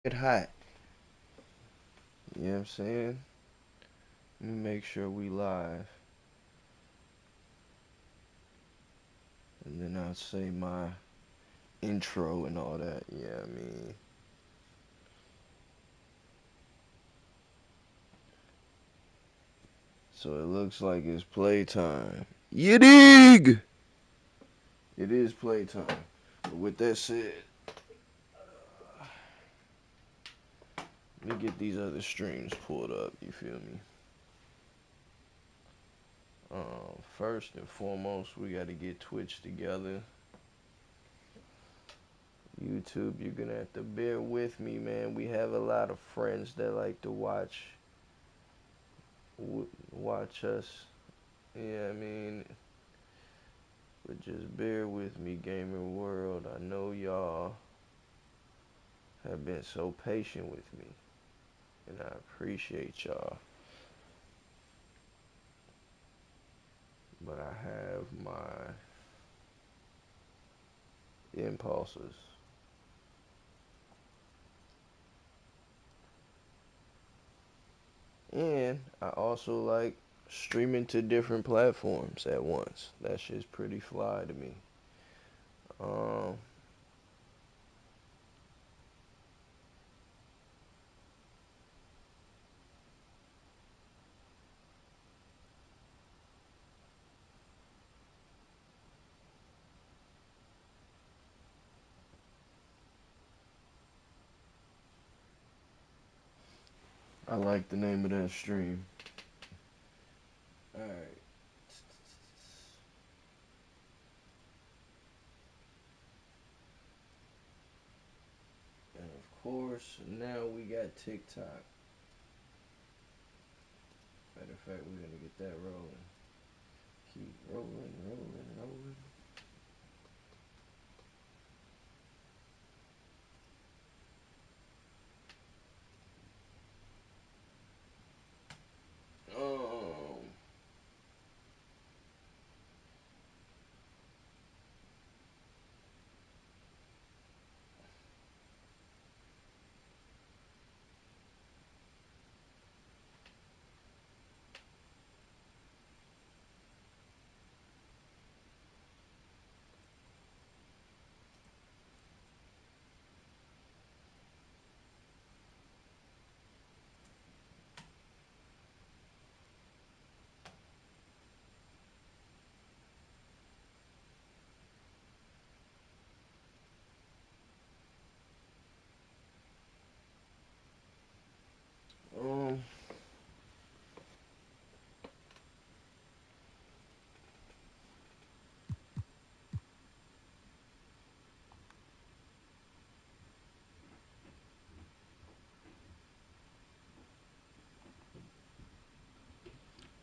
Get hot. You know what I'm saying? Let me make sure we live. And then I'll say my intro and all that. Yeah, I mean. So it looks like it's playtime. You dig? It is playtime. But with that said, let me get these other streams pulled up. You feel me? First and foremost, we got to get Twitch together. YouTube, you're gonna have to bear with me, man. We have a lot of friends that like to watch us. Yeah, I mean, but just bear with me, gamer world. I know y'all have been so patient with me, and I appreciate y'all. But I have my impulses. And I also like streaming to different platforms at once. That shit's pretty fly to me. Um, I like the name of that stream. Alright. And of course, now we got TikTok. Matter of fact, we're gonna get that rolling. Keep rolling, rolling, rolling. Um, um,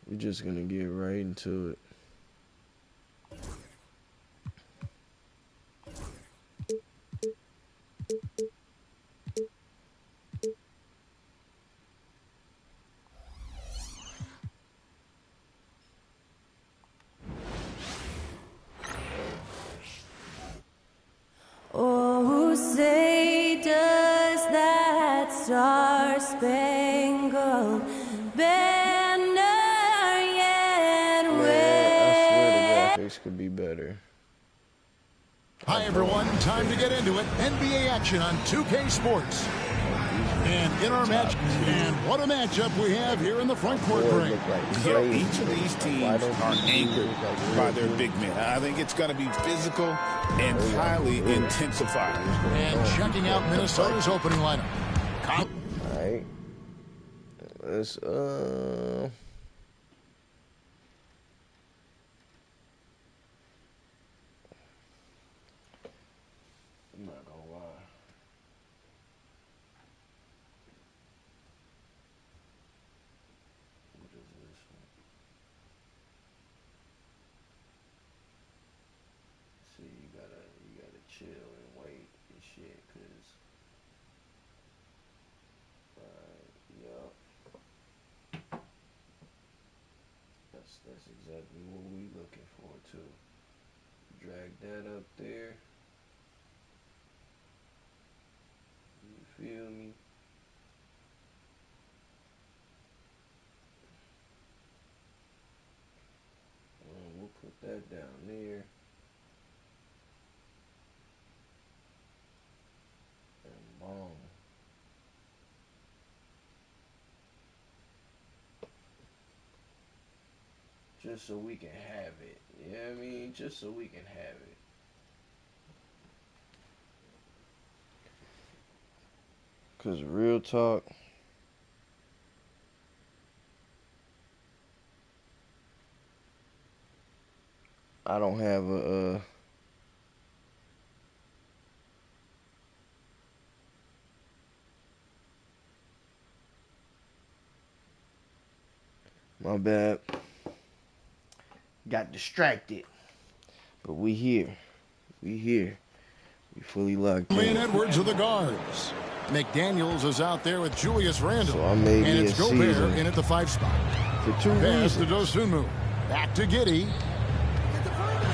we're just gonna get right into it. Oh, say does that star-spangled banner yet Man, I swear the wave? graphics could be better. Hi, everyone. Time to get into it. NBA action on 2K Sports. And in our match, and what a matchup we have here in the front court break. So each of these teams are anchored by their big men. I think it's going to be physical and highly intensified. And checking out Minnesota's opening lineup. Alright. Let's, I'm not gonna lie. What is this one? See, you gotta chill and wait and shit, cause, yup. That's exactly what we looking for too. Drag that up there. You Feel me? We'll put that down there. And boom. Just so we can have it. You know what I mean? Just so we can have it. Cause real talk, I don't have my bad. Got distracted. But we here. We here. We fully locked in. Lean Edwards of the guards. McDaniels is out there with Julius Randle. So I made and me it's a Gobert season in at the 5 spot. for 2 Pass to reasons. Dosunmu. Back to Giddey.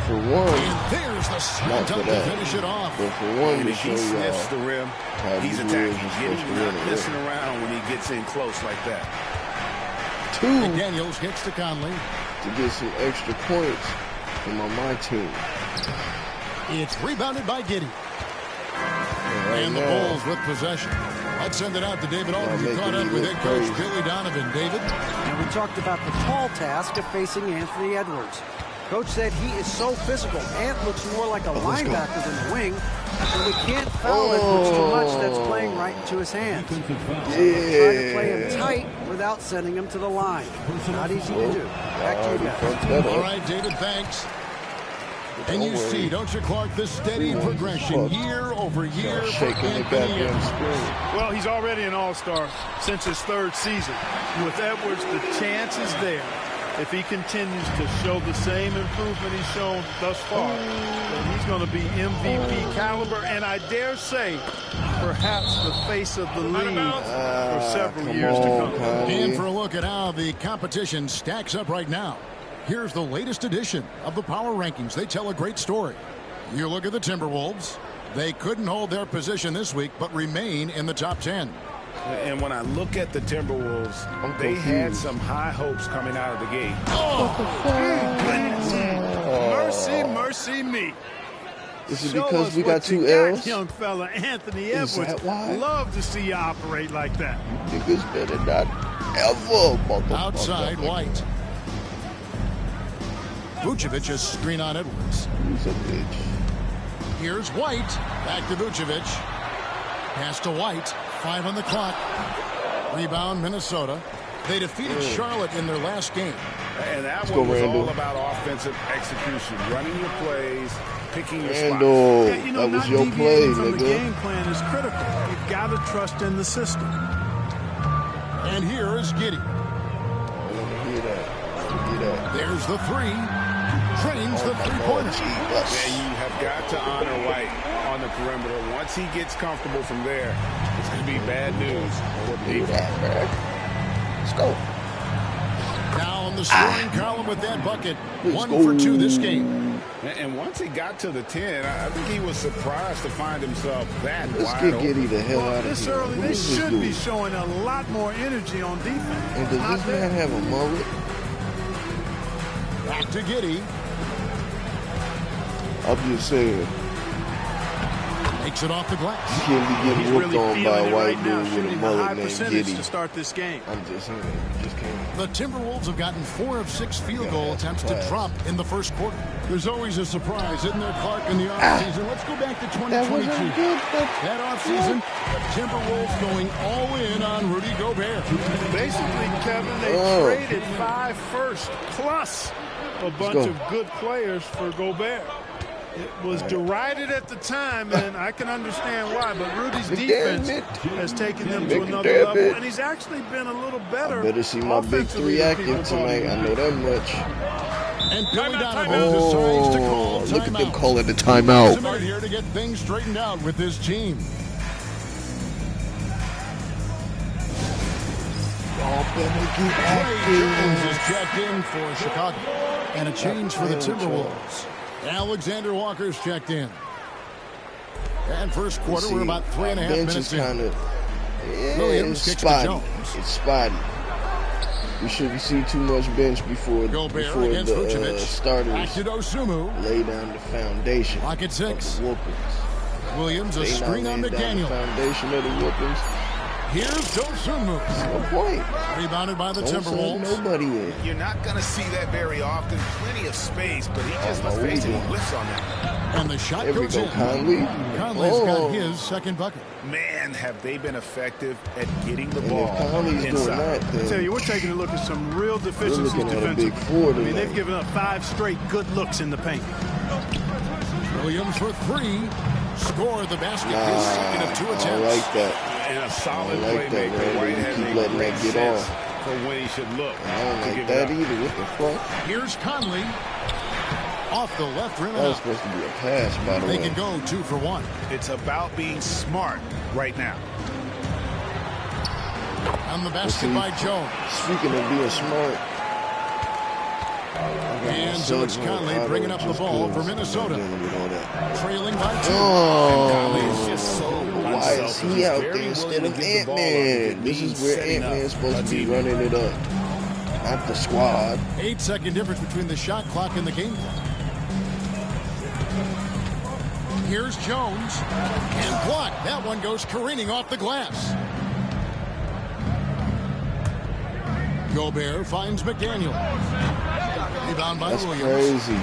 For one, And there's the slam not for dunk to that. finish it off. But for one, to If show he sniffs the y'all rim, how he's these attacking. Warriors are He's supposed to not win. messing around when he gets in close like that. 2, McDaniels hits to Conley. to get some extra points for my team. It's rebounded by Giddey. Right And the now, Bulls with possession. Let's send it out to David Aldridge, who making caught me up with look head coach crazy. Billy Donovan. David? And we talked about the tall task of facing Anthony Edwards. Coach said he is so physical. Ant looks more like a linebacker than a wing, and we can't foul Edwards too much. That's playing right into his hands. Try to play him tight without sending him to the line. Not easy to do. Back to you guys. All right, David, thanks. And you worry. see, don't you, Clark, this steady progression year over year for shaking the Anthony goddamn Edwards. screen. Well, he's already an all-star since his 3rd season. With Edwards, the chance is there. If he continues to show the same improvement he's shown thus far, then he's going to be MVP caliber, and I dare say, perhaps the face of the league for several years to come. And for a look at how the competition stacks up right now, here's the latest edition of the Power Rankings. They tell a great story. You look at the Timberwolves. They couldn't hold their position this week, but remain in the top 10. And when I look at the Timberwolves, they had some high hopes coming out of the gate. Goodness. Mercy, mercy me. This is Show because us we got what you 2 got, L's. young fella Anthony Is Edwards. that why? Love to see you operate like that. Niggas better not ever, motherfucker. Outside, White. Vucevic is screen on Edwards. He's a bitch. Here's White. Back to Vucevic. Pass to White. 5 on the clock. Rebound, Minnesota. They defeated Charlotte in their last game. And that Let's one go, was Randall. all about offensive execution, running your plays, picking your spots. Randall, Yeah, you know, that was not your play, deviating from the nigga. game plan is critical. You've got to trust in the system. And here is Giddey. I want to hear that. I want to hear that. There's the 3. Drains the Oh, my three-pointer. Lord, Yeah, Jesus. you have got to honor White on the perimeter. Once he gets comfortable from there, it's going to be bad news for the Do defense. that, man. Let's go. Now on the scoring column with that bucket. Let's 1 go. for 2 this game. And once he got to the 10, I think he was surprised to find himself that Let's wide get open. Giddey the hell Well, out of this here. early, Who they is this should dude? be showing a lot more energy on defense. And does Not this there. man have a mullet? Back to Giddey. I'm just saying. Takes it off the glass. You can't be He's getting whooped really on by feeling a it white right now, dude with a shooting a high mullet named percentage Giddey. to start this game. I'm just saying. You just can't. The Timberwolves have gotten 4 of 6 field Yeah, goal that's attempts to class. drop in the first quarter. There's always a surprise, isn't there, Clark, in the offseason? Let's go back to 2022. That wasn't good, but That offseason, the Timberwolves going all in on Rudy Gobert. Basically, Kevin, they traded 5 firsts plus a bunch go. of good players for Gobert. It was derided at the time, and I can understand why, but Rudy's defense has taken them to another level, and he's actually been a little better. I better see my big offensively 3 than active people thought he tonight. I would. know that much. And Billy Timeout, Donovan decides to call Oh, look at them timeout. calling the There's a timeout. minute here to get things straightened out with this team. Y'all better get Trey Jones is active. checked in for Chicago. And a change for the Timberwolves. Alexander Walker's checked in. And first quarter, See, we're about 3.5 bench minutes is in. kind of Williams it's kicks to spotty. Jones. It's spotty. We shouldn't see too much bench before Gobert the against Vucevic. starters Back to Dosunmu. lay down the foundation Clock at of 6. the whoopings. Williams, a They not screen on laying down the McDaniel. foundation of the whoopings. Here's Dosunmu. No point. Rebounded by the Don't send Timberwolves. nobody in. You're not going to see that very often. Plenty of space, but he just was what we facing doing? whiffs on that. And the shot There we goes go, in. Conley. Conley's got his second bucket. Man, have they been effective at getting the And ball if Conley's doing inside. that, I tell then you, we're taking a look at some real deficiencies looking at a defensively. big four I mean, they've tonight. given up 5 straight good looks in the paint. Williams for 3. Score the basket. Nah, His second of 2 I attempts. don't like that. And a solid I don't like that, playmaker. man. White You has keep a letting great that get sense off. for when he should look. I don't to like give that it up. either. What the fuck? Here's Conley. Off the left rim and That was up. supposed to be a pass, by the They way. can go 2 for 1. It's about being smart right now. On the basket see, by Jones. Speaking of being smart, And so it's Conley bringing up the ball for Minnesota. Trailing by 2. Conley's just so Why is unselfish. he out Very there instead willing of to give the ball up if it Ant-Man? This means is where setting up Ant-Man's supposed a to be team. running it up, not the squad. 8-second difference between the shot clock and the game clock. Here's Jones. And blocked. That one goes careening off the glass. Gobert finds McDaniel. Rebound by That's Williams. crazy.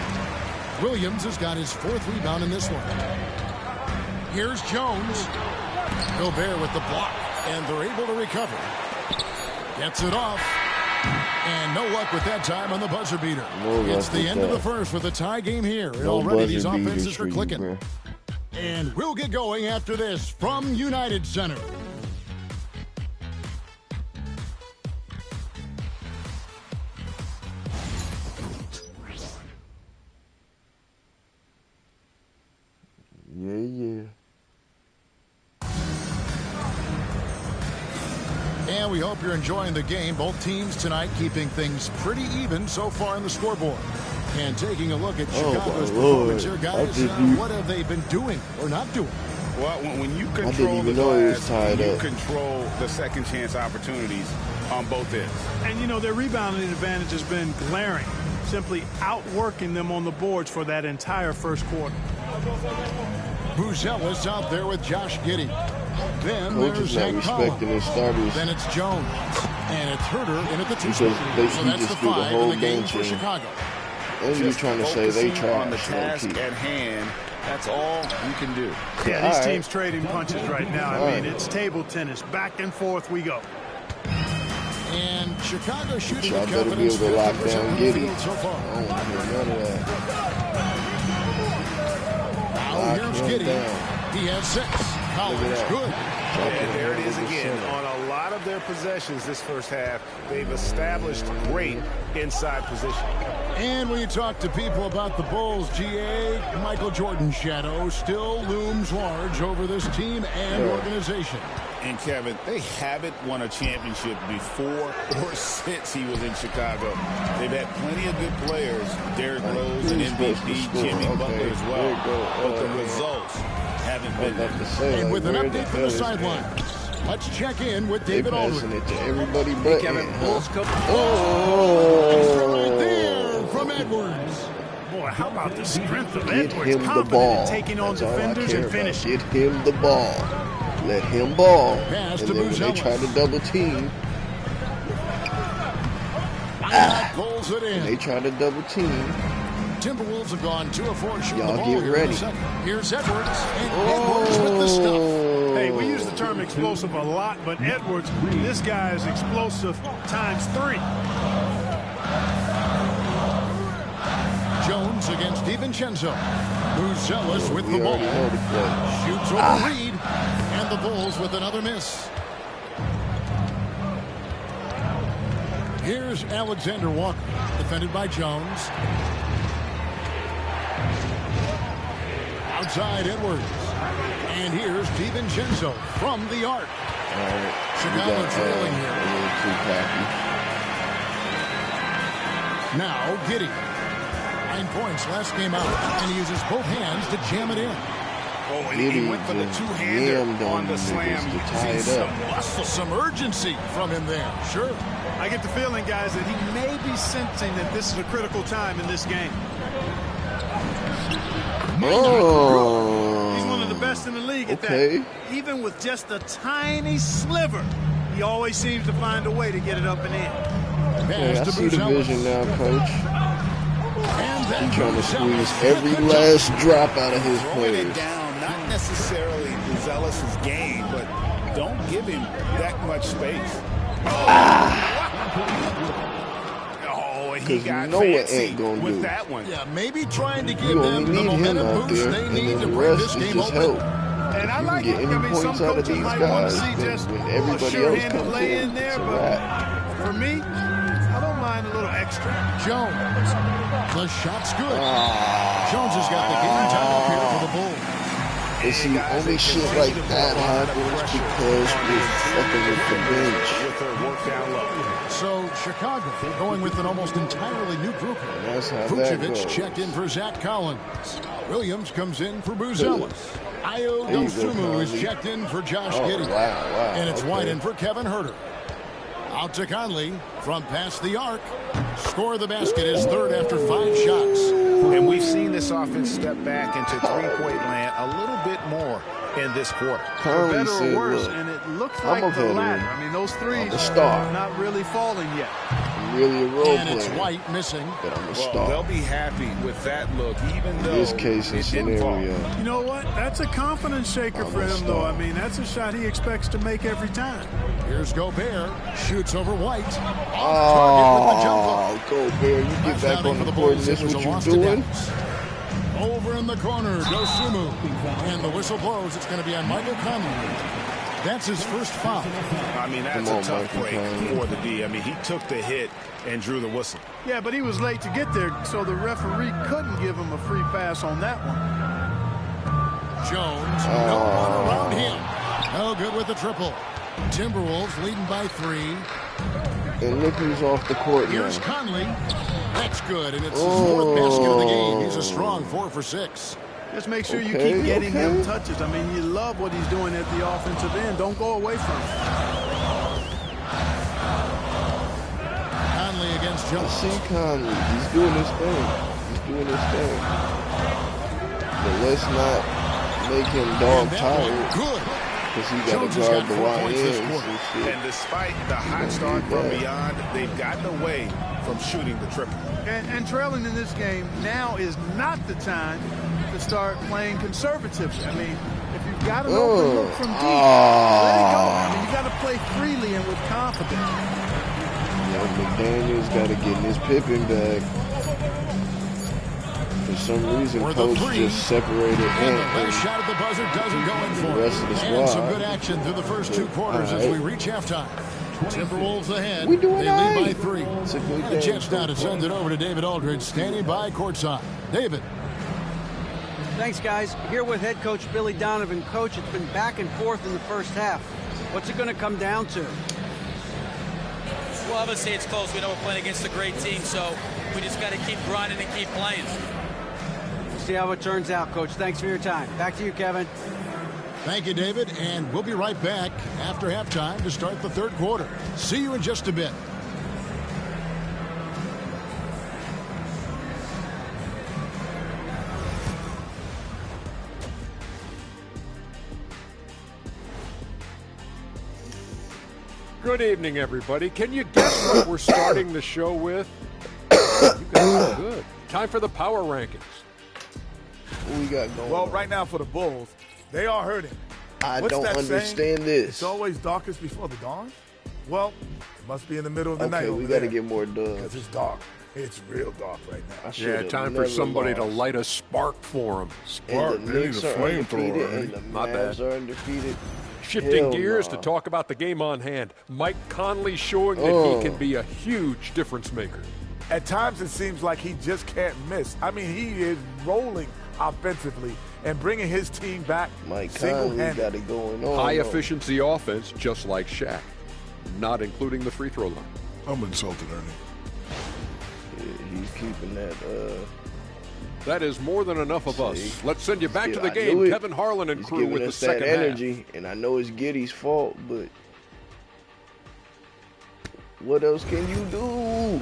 Williams has got his 4th rebound in this one. Here's Jones. Gobert with the block. And they're able to recover. Gets it off. And no luck with that time on the buzzer beater. No It's luck the with end of the that. first with a tie game here. And No already these buzzer offenses beaters are for clicking. you, bro. And we'll get going after this from United Center. Yeah, yeah. And we hope you're enjoying the game. Both teams tonight keeping things pretty even so far on the scoreboard. And taking a look at Chicago's my Lord. performance here, guys. I didn't What have they been doing or not doing? Well, when you didn't control the even know he was glass, tied you up. control the second chance opportunities on both ends. And, you know, their rebounding advantage has been glaring, simply outworking them on the boards for that entire first quarter. Buzelis out there with Josh Giddey. Then Coach there's is not Zach Collins. respecting his starters. Then it's Jones. And it's Herter in at the 2 Because spot. they- So he that's the just threw the 5 in whole the game bench for in. Chicago. And you're Just trying to say they focusing on the trash. task low-key. at hand. That's all you can do. Yeah, All these right. teams trading punches right now. I All mean, right. it's table tennis. Back and forth we go. And Chicago shooting Y'all with better be confidence, able to lock 50% down from the Giddey. field so far. I don't want to hear none of that. Now Lock here's him Giddey. down. He has 6. Collins, that. good. And there it is again. 100%. On a lot of their possessions this first half, they've established great inside position. And when you talk to people about the Bulls, GA, Michael Jordan's shadow still looms large over this team and organization. And Kevin, they haven't won a championship before or since he was in Chicago. They've had plenty of good players. Derrick Rose and Who's supposed to MVP, score? Jimmy Okay, Butler as there you well. go. But the results haven't I been was about there. to say, And like, with an where update from hell the is Ant? sidelines, let's check in with They David passing Aldridge. it to everybody but Kevin, Ant, Bulls huh? coach. Right there Oh! from Edwards. Boy, how about the strength of Get Edwards? him the Confident ball. in taking on That's all I defenders care and about. finishing. Get him the ball. Let him ball. Pass And to then when they Buzelis. try to double team, Pulls it they in. try to double team. Timberwolves have gone 2 of 4 shooting Y'all the ball get here in ready. the second. Here's Edwards. And Edwards with the stuff. Hey, we use the term explosive a lot, but Edwards, this guy is explosive times 3. Jones against DiVincenzo. Buzelis with the We ball. already know the play. Shoots over Reed. And the Bulls with another miss. Here's Alexander Walker, defended by Jones. Outside Edwards. And here's DiVincenzo from the arc. All right. Chicago We got, trailing here. a little too cocky. Now Giddey. 9 points last game out. And he uses both hands to jam it in. Oh, and he Giddy went for the just two-hander yammed on on the them slam. niggas to You tie see it some up. muscle. Some urgency from him there. Sure. I get the feeling, guys, that he may be sensing that this is a critical time in this game. Oh. He's one of the best in the league at Okay. that. Even with just a tiny sliver, he always seems to find a way to get it up and in. Hey, I see the vision now, Coach. And then He's trying to Zealous squeeze every with the last drop out of his Throwing it players. down, not necessarily Zealous' game, but don't give him that much space. Oh, and he 'Cause got you know what fancy Ant gonna with do. that one. Yeah, maybe trying to give You them only the need him momentum out boost there, they and need then to the bring rest this is game just open. help. And I You like can it. get I any mean, some points out of coaches these might want guys, to see then just when a everybody else sure-handed comes lay in, in there, it's a but wrap. for me, I don't mind a little extra. Jones. The shot's good. Jones has got the game time up here for the Bulls. And see, only shit like that happens because we're fucking with the bench. With her workout level. So Chicago going with an almost entirely new group. That's how that Vucevic goes. checked in for Zach Collins. Williams comes in for Buzelis. Ayo There you go, Dosunmu is Conley. checked in for Josh Oh, Giddey. wow. And it's Okay. White in for Kevin Herter. Out to Conley from past the arc. Score of the basket is third after 5 shots. And we've seen this offense step back into three-point land a little bit more in this quarter. For Conley better or said, worse, look, and it looks I'm like a the veteran. latter. I mean, those threes a star. are not really falling yet. I'm really a role And it's player, White missing. but I'm a Well, star. they'll be happy with that look, even though This case and it didn't fall. scenario. You know what? That's a confidence shaker I'm for a him, though. star. I mean, that's a shot he expects to make every time. Here's Gobert. Shoots over White. Off target with the jumper. Oh, Gobert, you get back Fouling on for the the court and Bulls. this It was what a you loss to doing? Dallas. Over in the corner, Dosunmu. And the whistle blows. It's going to be on Michael Conley. That's his first foul. I mean, that's Come a on, tough Michael break Conley. for the D. I mean, he took the hit and drew the whistle. Yeah, but he was late to get there, so the referee couldn't give him a free pass on that one. Jones, no one around him. No good with the triple. Timberwolves leading by 3. And look who's off the court now. Here's Conley. That's good, and it's his 4th basket of the game. He's a strong 4 for 6. Just make sure you Okay, keep getting him okay. touches. I mean, you love what he's doing at the offensive end. Don't go away from it. Conley against I Jones. see Conley. He's doing his thing. He's doing his thing. But let's not make him dog And that tired one, good. because he got Jones to has guard got the 4 YNs points this and quarter. shit. And despite the hot start from beyond, they've gotten away from shooting the triple. And trailing in this game now is not the time to start playing conservatively. I mean, if you've got an open look from deep, let it go. I mean, you got to play freely and with confidence. Yeah, McDaniel's got to get his Pippen back. For some reason, For the Coach 3. just separated And the Ant last shot at the buzzer doesn't go in for the rest of the And some squad. good action through the first 2 quarters as we reach halftime. Timberwolves ahead. We doing They all lead by right. 3. It's a good The game. chance now to send it over to David Aldridge, standing by courtside. David. Thanks, guys. Here with head coach Billy Donovan. Coach, it's been back and forth in the first half. What's it going to come down to? Well, obviously it's close. We know we're playing against a great team, so we just got to keep grinding and keep playing. We'll see how it turns out, Coach. Thanks for your time. Back to you, Kevin. Thank you, David. And we'll be right back after halftime to start the 3rd quarter. See you in just a bit. Good evening, everybody. Can you guess what we're starting the show with? You guys are good. Time for the power rankings. What we got going Well, on? right now for the Bulls, they are hurting. I What's don't that understand saying? this. It's always darkest before the dawn. Well, it must be in the middle of the night. Okay, we got to get more dubs. because it's dark. It's real dark right now. I Yeah, should've time for never somebody to lost. light a spark for them. And the Knicks are undefeated, and the Not Mavs bad. are undefeated. Shifting Hell gears nah. to talk about the game on hand. Mike Conley showing that Oh. he can be a huge difference maker. At times, it seems like he just can't miss. I mean, he is rolling offensively and bringing his team back Mike Conley single-handed. got it going on. High though. efficiency offense, just like Shaq, not including the free throw line. I'm insulted, Ernie. Yeah, he's keeping that That is more than enough of us. Let's send you back to the I game. knew it. Kevin Harlan and He's crew giving with the us that second half. energy, and I know it's Giddy's fault, but what else can you do?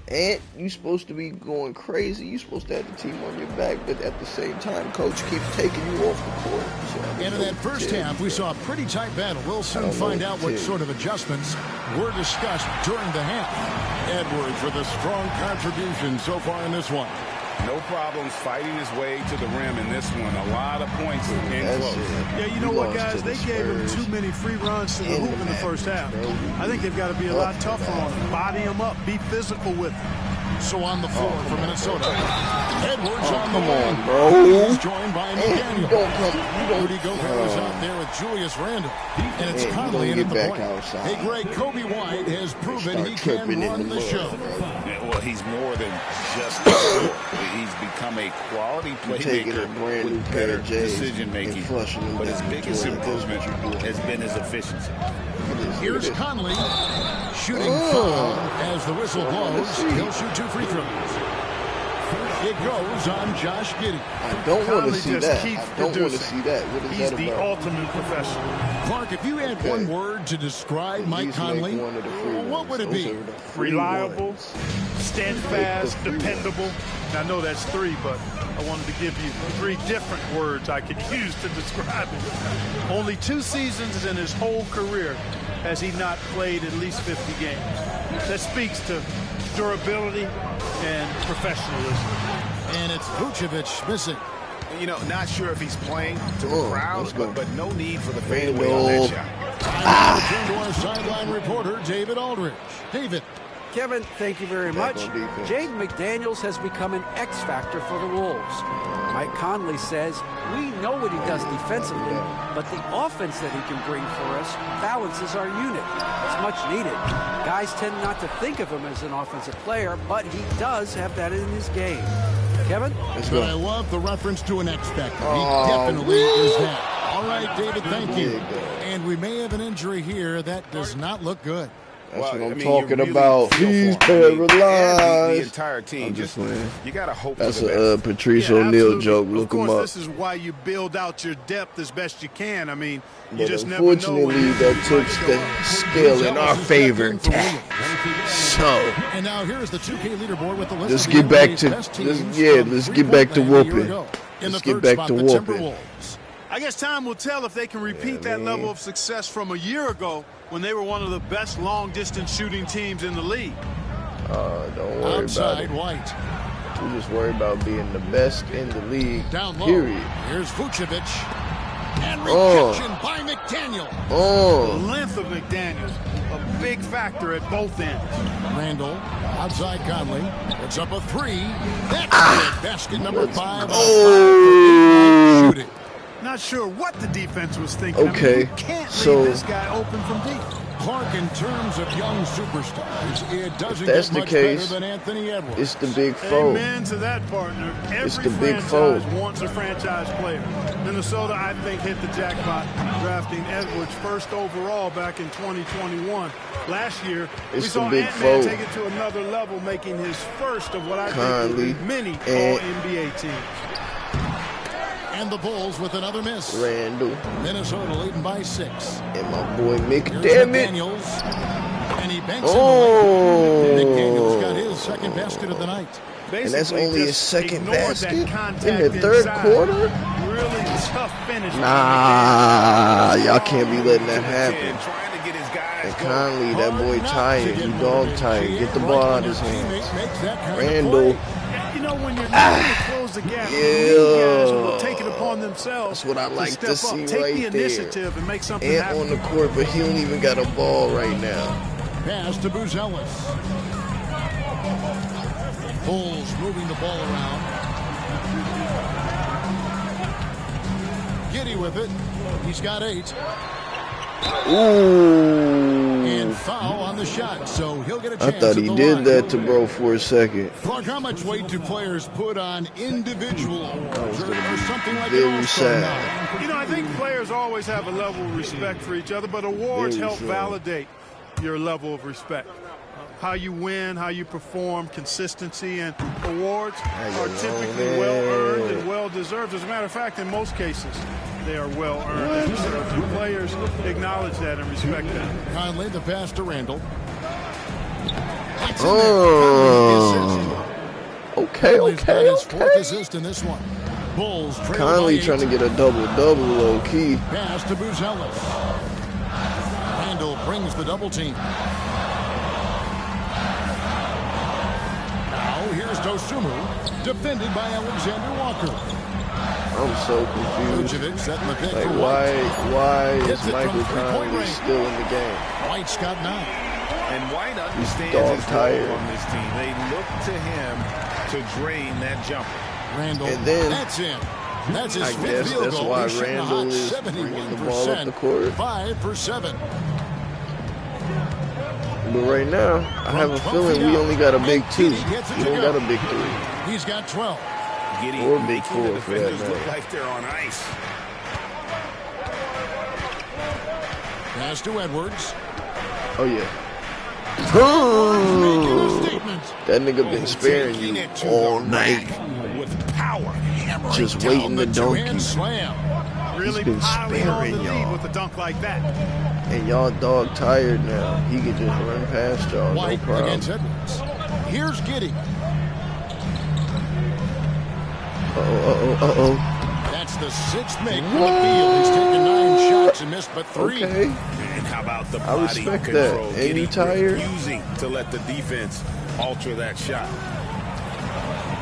And you supposed to be going crazy. You supposed to have the team on your back, but at the same time, coach keeps taking you off the court. So And in that first half, we saw a pretty tight battle. We'll soon find out what sort of adjustments were discussed during the half. Edwards with a strong contribution so far in this one. No problems fighting his way to the rim in this one. A lot of points in close. Yeah, you know what, guys? They gave him too many free runs to the hoop in the first half. I think they've got to be a lot tougher on him. Body him up. Be physical with him. So on the floor for Minnesota, Edwards on the come wing. on, bro. He's joined by McDaniel. Rudy Gobert is out there with Julius Randle. And it's Conley in at the point. Hey, Greg, Kobe White has proven he can run the show. Well, he's more than just a scorer. He's become a quality playmaker with better decision-making. But his biggest improvement has been his efficiency. Here's Conley shooting foul as the whistle blows. He'll shoot 2 free throws. It goes on Josh Giddey. I don't want to see that. I don't want to see that. What is He's that the about? ultimate professional. Clark, if you had one word to describe Mike Conley, what would it be? Reliable, steadfast, dependable. And I know that's 3, but I wanted to give you 3 different words I could use to describe him. Only 2 seasons in his whole career has he not played at least 50 games. That speaks to durability and professionalism. And it's Vucevic missing. You know, not sure if he's playing to the crowd, but no need for the Randle. fadeaway on that shot. Time to turn to our sideline reporter, David Aldridge. David. Kevin, thank you very much. Jaden McDaniels has become an X factor for the Wolves. Mike Conley says, we know what he does defensively, but the offense that he can bring for us balances our unit. It's much needed. Guys tend not to think of him as an offensive player, but he does have that in his game. Kevin? But I love the reference to an X factor. He definitely is that. All right, David, thank you. And we may have an injury here. That does not look good. That's what I'm talking about. He's paralyzed. The entire team. You got to hope that's for the best. A Patrice O'Neal joke. Look him up. This is why you build out your depth as best you can. I mean, you but just never know. Unfortunately, that tips the scale in our favor. So, and now here's the 2K leaderboard with the list. Let's get back to let's get back to whooping. Let's get back to whooping. I guess time will tell if they can repeat that level of success from a year ago when they were one of the best long-distance shooting teams in the league. Don't worry Outside about it. White. We just worry about being the best in the league. Down low. Period. Here's Vucevic. And rejection by McDaniel. The length of McDaniels, a big factor at both ends. Randall, outside Conley. It's up a 3. That's good. Basket number 5. Shooting. Not sure what the defense was thinking. Okay, I mean, you can't leave this guy open from deep. Clark, in terms of young superstars, it doesn't that's get the much case, better than Anthony Edwards. It's the big foe. Amen to that, partner. It's Every the big franchise foe. wants a franchise player. Minnesota, I think, hit the jackpot drafting Edwards first overall back in 2021. Last year, we It's saw the big Ant-Man foe. take it to another level, making his first of what I Conley think will be many All-NBA teams. And the Bulls with another miss. Randall. Minnesota leading by 6. And my boy Mick, Here's damn it. McDaniels. And he banks Oh. McDaniels got his second basket of the night. And that's Basically only his just second ignored basket that contact in the third inside. quarter? Really tough finish. Nah, y'all can't be letting that happen. Trying to get his guys And Conley, that boy tired. He dog tired. Get the ball out of his hands. Randall. You know, when you're trying to close the gap, these guys will take it upon themselves. That's what I like step to up, see take right the there. initiative and make something Ant happen. on the court, but he don't even got a ball right now. Pass to Buzelis. Bulls moving the ball around. Giddey with it. He's got 8. Ooh. And foul on the shot, so he'll get a chance. I thought he did that to bro for a second. Clark, how much weight do players put on individual awards or something like very an all-star sad. now? You know, I think players always have a level of respect for each other, but awards Very help sad. validate your level of respect. how you win, how you perform, consistency, and awards are typically well-earned and well-deserved. As a matter of fact, in most cases, they are well-earned and deserved. And players acknowledge that and respect that. Conley, the pass to Randall. Okay. His fourth assist in this one. Bulls Conley trying to get a double-double low-key. Pass to Buzelis. Randall brings the double team. Now here's Dosunmu, defended by Alexander Walker. I'm so confused. Like, why is Michael Conley still in the game? White's got 9. And White understands his role on this team. They look to him to drain that jumper. Randall, and then that's in. That's his I guess that's why Randall is bringing the ball up the court. 5 for 7. But right now, I have a feeling we only got a big 2. We don't got a big 3. He's got 12. Or big 4 for that matter. Look like they're on ice. Pass to Edwards. Oh yeah. That nigga been sparing you all night. With power, just waiting to dunk you. Really been sparing y'all with a dunk like that. And y'all dog tired now. He could just run past y'all, no problem. Here's Giddey. Uh-oh. That's the 6th make from the field. He's taken 9 shots and missed but 3. Okay. And how about the I respect that. And he tired. Refusing to let the defense alter that shot.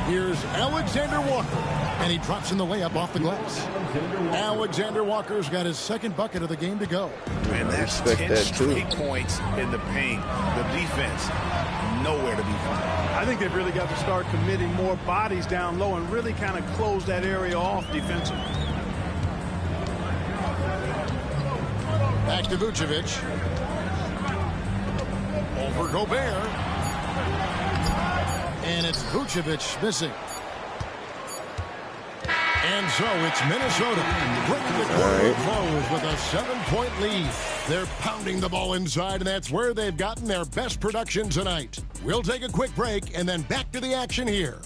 Here's Alexander Walker, and he drops in the layup off the glass. Alexander Walker's got his 2nd bucket of the game to go. And I respect that too. 10 straight points in the paint. The defense nowhere to be found. I think they've really got to start committing more bodies down low and really kind of close that area off defensively. Back to Vucevic. Over Gobert. And it's Vucevic missing. And so it's Minnesota bringing the quarter close with a 7-point lead. They're pounding the ball inside, and that's where they've gotten their best production tonight. We'll take a quick break and then back to the action here.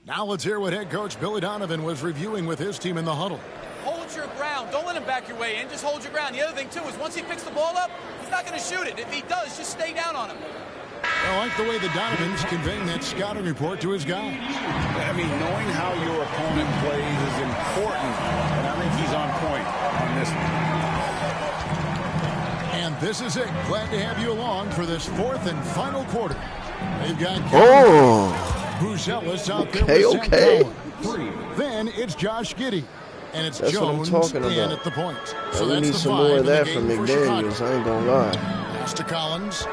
Now let's hear what head coach Billy Donovan was reviewing with his team in the huddle. Hold your ground. Don't let him back your way in. Just hold your ground. The other thing, too, is once he picks the ball up, he's not going to shoot it. If he does, just stay down on him. I like the way the Donovan's conveying that scouting report to his guys. I mean, knowing how your opponent plays is important, and I think he's on point on this one. And this is it. Glad to have you along for this 4th and final quarter. They've got Buzelis out there with Sam Collins. Then it's Josh Giddey. And it's Jones in at the point. So we need some more of that from McDaniels, I ain't gonna lie. Pass to Collins.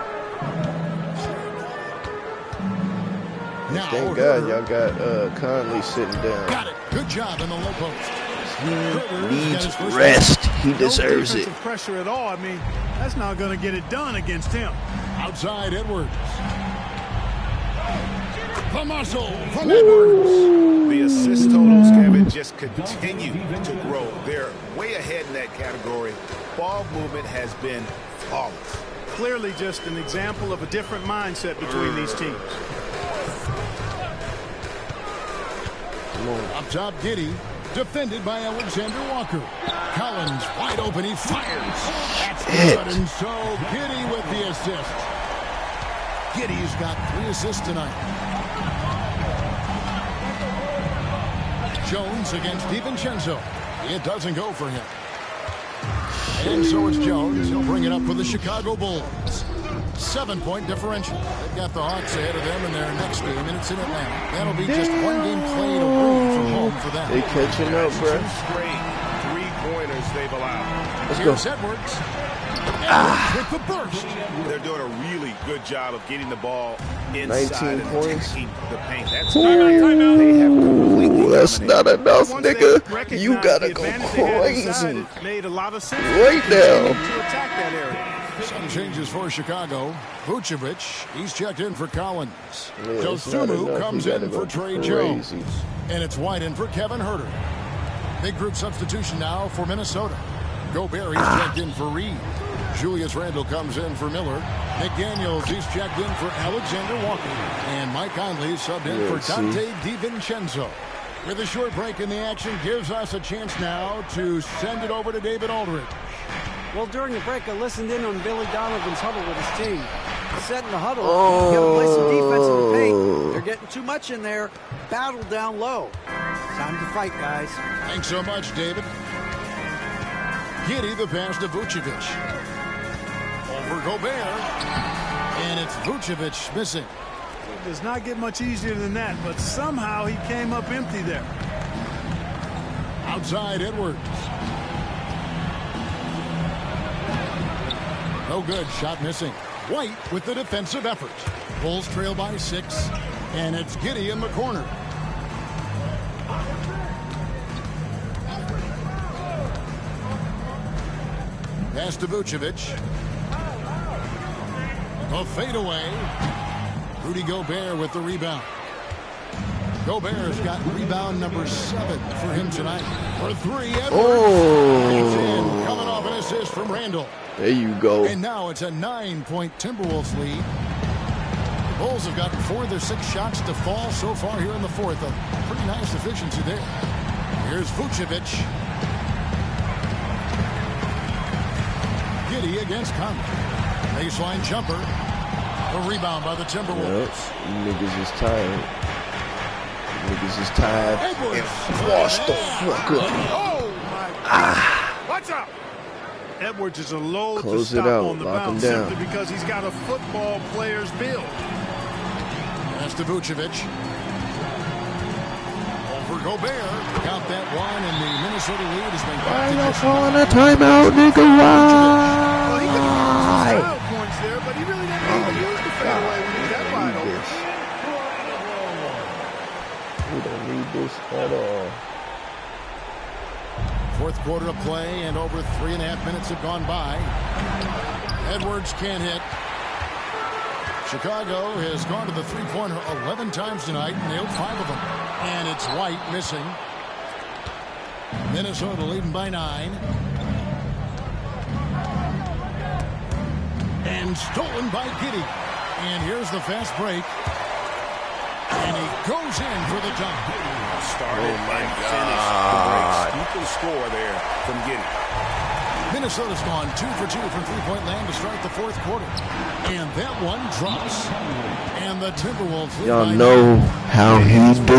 Thank God y'all got Conley sitting down. Got it. Good job in the low post. He needs rest. He deserves it. No pressure at all. I mean, that's not going to get it done against him. Outside Edwards. The muscle from Edwards. The assist totals, Kevin, just continue to grow. They're way ahead in that category. Ball movement has been flawless. Clearly just an example of a different mindset between these teams. Up top, Giddey, defended by Alexander Walker. Collins wide open, he fires. That's good, and so Giddey with the assist. Giddey's got 3 assists tonight. Jones against DiVincenzo. It doesn't go for him. And so it's Jones. He'll bring it up for the Chicago Bulls. 7-point differential. They've got the Hawks ahead of them in their next game, and it's in Atlanta. That'll be just 1 game played away from home for them. They catching up, bro. 2 straight 3-pointers they've allowed. Let's Here's go. Edwards. With the burst. They're doing a really good job of getting the ball inside 19 points. and the paint. That's That's not enough, nigga. You gotta go crazy Made a lot of sense right now. to attack that area. Some changes for Chicago. Vucevic, he's checked in for Collins. Dosunmu comes in for Trey Jones. And it's White in for Kevin Huerter. Big group substitution now for Minnesota. Gobert, he's checked in for Reed. Julius Randle comes in for Miller. McDaniels, he's checked in for Alexander Walker. And Mike Conley subbed in for Dante DiVincenzo. With a short break in the action, gives us a chance now to send it over to David Aldridge. Well, during the break, I listened in on Billy Donovan's huddle with his team. Setting the huddle, got to play some defense in the paint. They're getting too much in there. Battle down low. Time to fight, guys. Thanks so much, David. Giddey, the pass to Vucevic. Over Gobert. And it's Vucevic missing. It does not get much easier than that, but somehow he came up empty there. Outside Edwards. No good. Shot missing. White with the defensive effort. Bulls trail by 6. And it's Giddey in the corner. Pass to Vucevic. A fadeaway. Rudy Gobert with the rebound. Gobert's got rebound number 7 for him tonight. For 3, Edwards. Oh. Coming off an assist from Randle. There you go. And now it's a 9-point Timberwolves lead. The Bulls have gotten 4 of their 6 shots to fall so far here in the 4th. A pretty nice efficiency there. Here's Vucevic. Giddey against Conley. Baseline jumper. A rebound by the Timberwolves. Yep. Niggas is tired. Niggas is tired. Edwards. And washed the fuck up. Oh, my God. Watch out. Edwards is a load to stop on the bounce simply because he's got a football player's build. Pass to Vucevic. Over Gobert. Count that one, and the Minnesota lead has been Why y'all calling a timeout, nigga? Why? Well, he could have used some style points there, but he really didn't need to use the fadeaway when he's that wide open. We don't need this at all. 4th quarter of play, and over 3.5 minutes have gone by. Edwards can't hit. Chicago has gone to the three-pointer 11 times tonight, nailed 5 of them. And it's White missing. Minnesota leading by 9. And stolen by Giddey. And here's the fast break. And he goes in for the dunk. Started and finished the break. Scoop and score there from Giddey. Minnesota's gone 2 for 2 from three-point land to start the 4th quarter. And that one drops. And the Timberwolves. Y'all know how he do.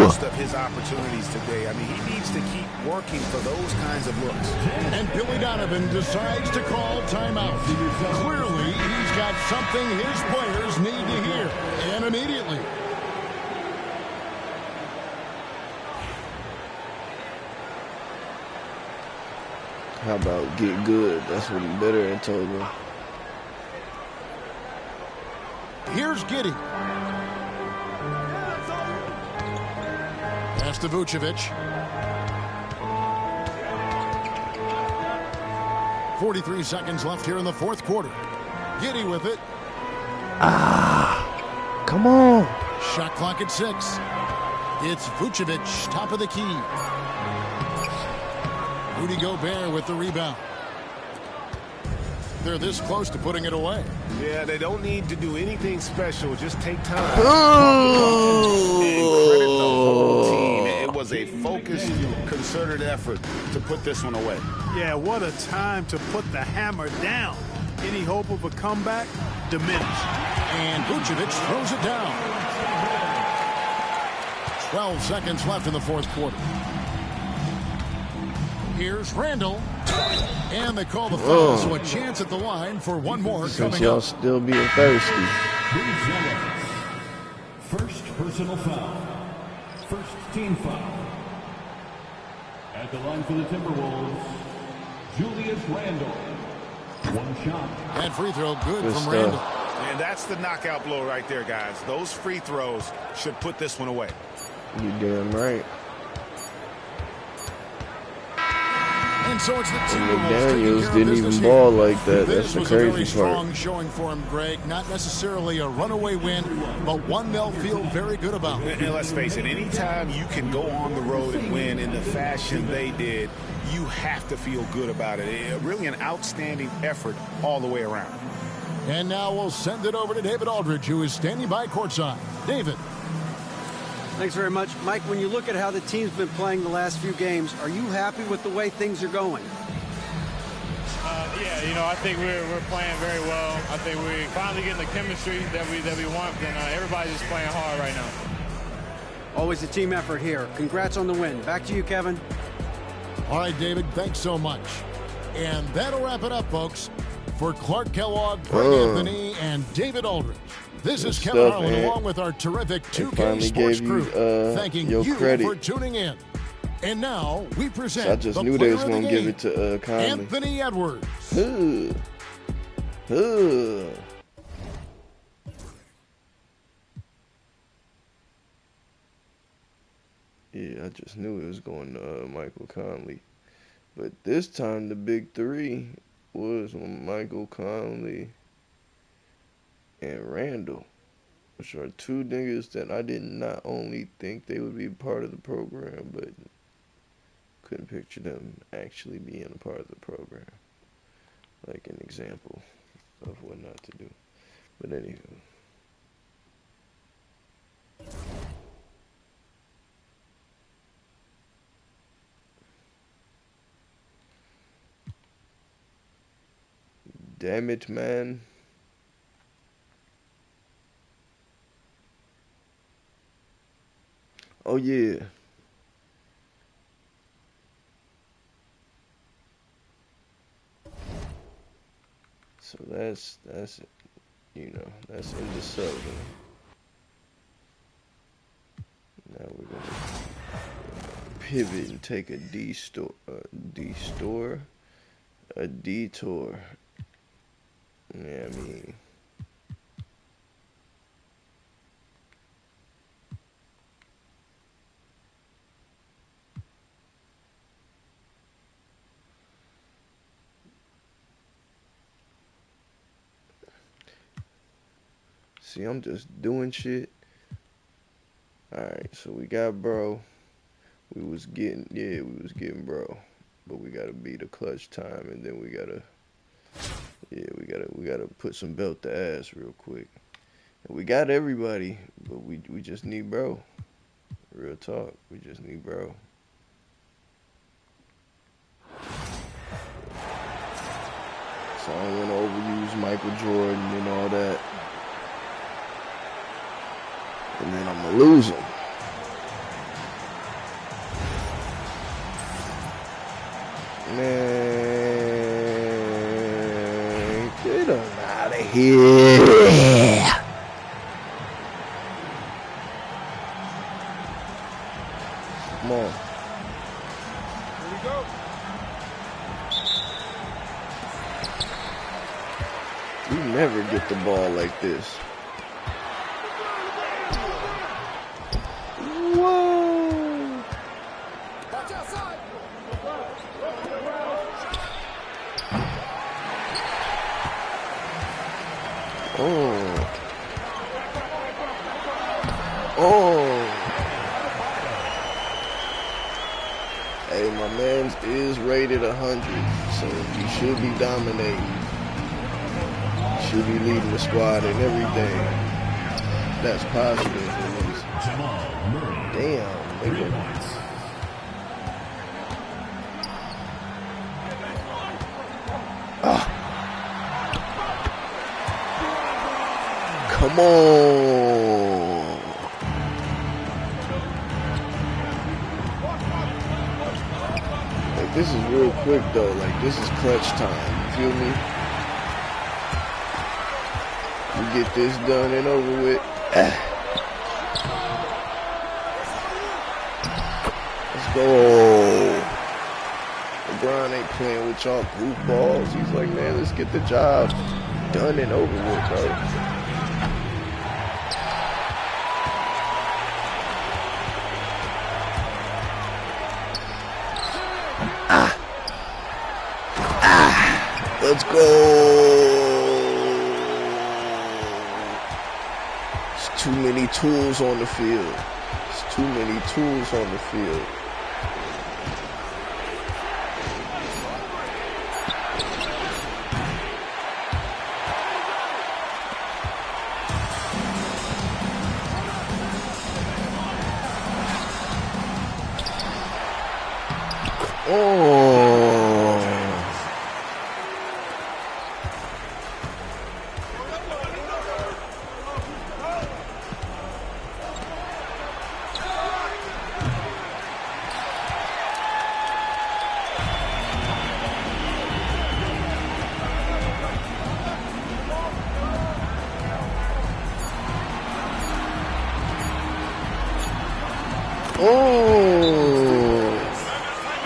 Most of his opportunities today. I mean, he needs to keep working for those kinds of looks. And Billy Donovan decides to call timeout. Clearly, he's got something his players need to hear. And immediately. How about get good? That's what he better than told me. Here's Giddey. Pass to Vucevic. 43 seconds left here in the 4th quarter. Giddey with it. Come on. Shot clock at 6. It's Vucevic, top of the key. Rudy Gobert with the rebound. They're this close to putting it away. Yeah, they don't need to do anything special. Just take time. Oh. And credit the whole team. It was a focused, concerted effort to put this one away. Yeah, what a time to put the hammer down. Any hope of a comeback diminished. And Vucevic throws it down. 12 seconds left in the 4th quarter. Here's Randle. And they call the foul, so a chance at the line for one more Since coming y'all up. still being thirsty. First personal foul. First team foul. At the line for the Timberwolves, Julius Randle. One shot. That free throw good Good from stuff. Randle. And that's the knockout blow right there, guys. Those free throws should put this one away. You damn right. And so it's the McDaniels didn't even ball like that. That's the crazy part. This was a very strong showing for him, Greg. Not necessarily a runaway win, but one they'll feel very good about. And let's face it, anytime you can go on the road and win in the fashion they did, you have to feel good about it. Really an outstanding effort all the way around. And now we'll send it over to David Aldridge, who is standing by courtside. David. Thanks very much. Mike, when you look at how the team's been playing the last few games, are you happy with the way things are going? Yeah, you know, I think we're playing very well. I think we're finally getting the chemistry that we want, and everybody's just playing hard right now. Always a team effort here. Congrats on the win. Back to you, Kevin. All right, David, thanks so much. And that'll wrap it up, folks. For Clark Kellogg, Greg Anthony, and David Aldridge, this is Kevin Harlan along with our terrific 2K Sports crew, thanking you for tuning in. And now we present I just knew they was going to give it to Conley. Anthony Edwards. Yeah, I just knew it was going to Michael Conley. But this time the big three was Michael Conley and Randall, which are two niggas that I did not only think they would be part of the program, but couldn't picture them actually being a part of the program. Like an example of what not to do. But anywho. Damn it, man. Oh, yeah. So that's it. You know, that's in the Southern. Now we're going to pivot and take a detour. Yeah, I mean, see, I'm just doing shit. Alright, so we got bro. We was getting bro. But we gotta beat a clutch time, and then we gotta put some belt to ass real quick. And we got everybody, but we just need bro. Real talk, we just need bro. So I don't want to overuse Michael Jordan and all that. And then I'm going to lose him. Man, get him out of here. Come on. Here we go. We never get the ball like this. Whoa. Watch outside. Hey, my man's is rated 100, so he should be dominating. Should be leading the squad and everything. That's positive. Damn, nigga. Come on. Like, this is real quick though. Like, this is clutch time. You feel me? We get this done and over with. Let's go. LeBron ain't playing with y'all goofballs. He's like, man, let's get the job done and over with, bro. Let's go. There's too many tools on the field. There's too many tools on the field.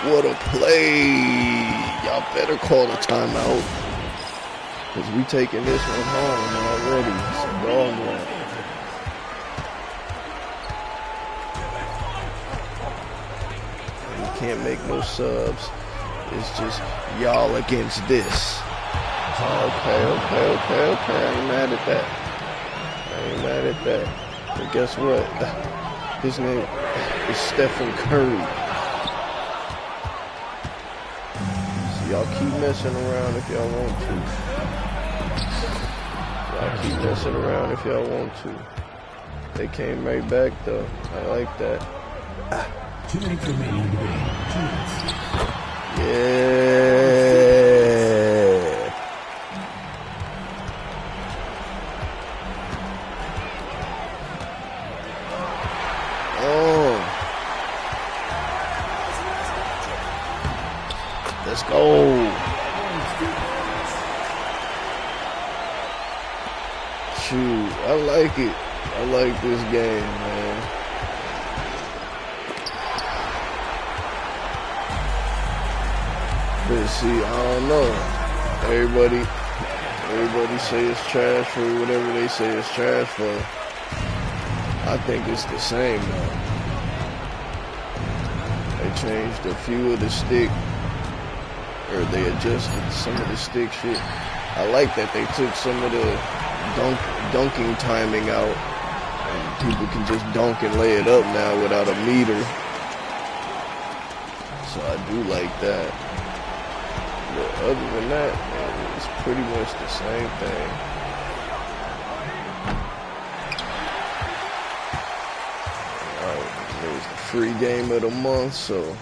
What a play. Y'all better call a timeout. Because we taking this one home already. It's a dog one. You can't make no subs. It's just y'all against this. Okay. I ain't mad at that. But guess what? His name is Stephen Curry. So y'all keep messing around if y'all want to. They came right back though. I like that. 2 minutes remaining in the game. 2 minutes. Yeah. Let's go. Shoot, I like it. I like this game, man. But see, I don't know. Everybody say it's trash for whatever they say it's trash for. I think it's the same though. They changed a few of the stick, or they adjusted some of the stick shit. I like that they took some of the dunking timing out, and people can just dunk and lay it up now without a meter. So I do like that. But other than that, man, it's pretty much the same thing. Alright, there's the free game of the month, so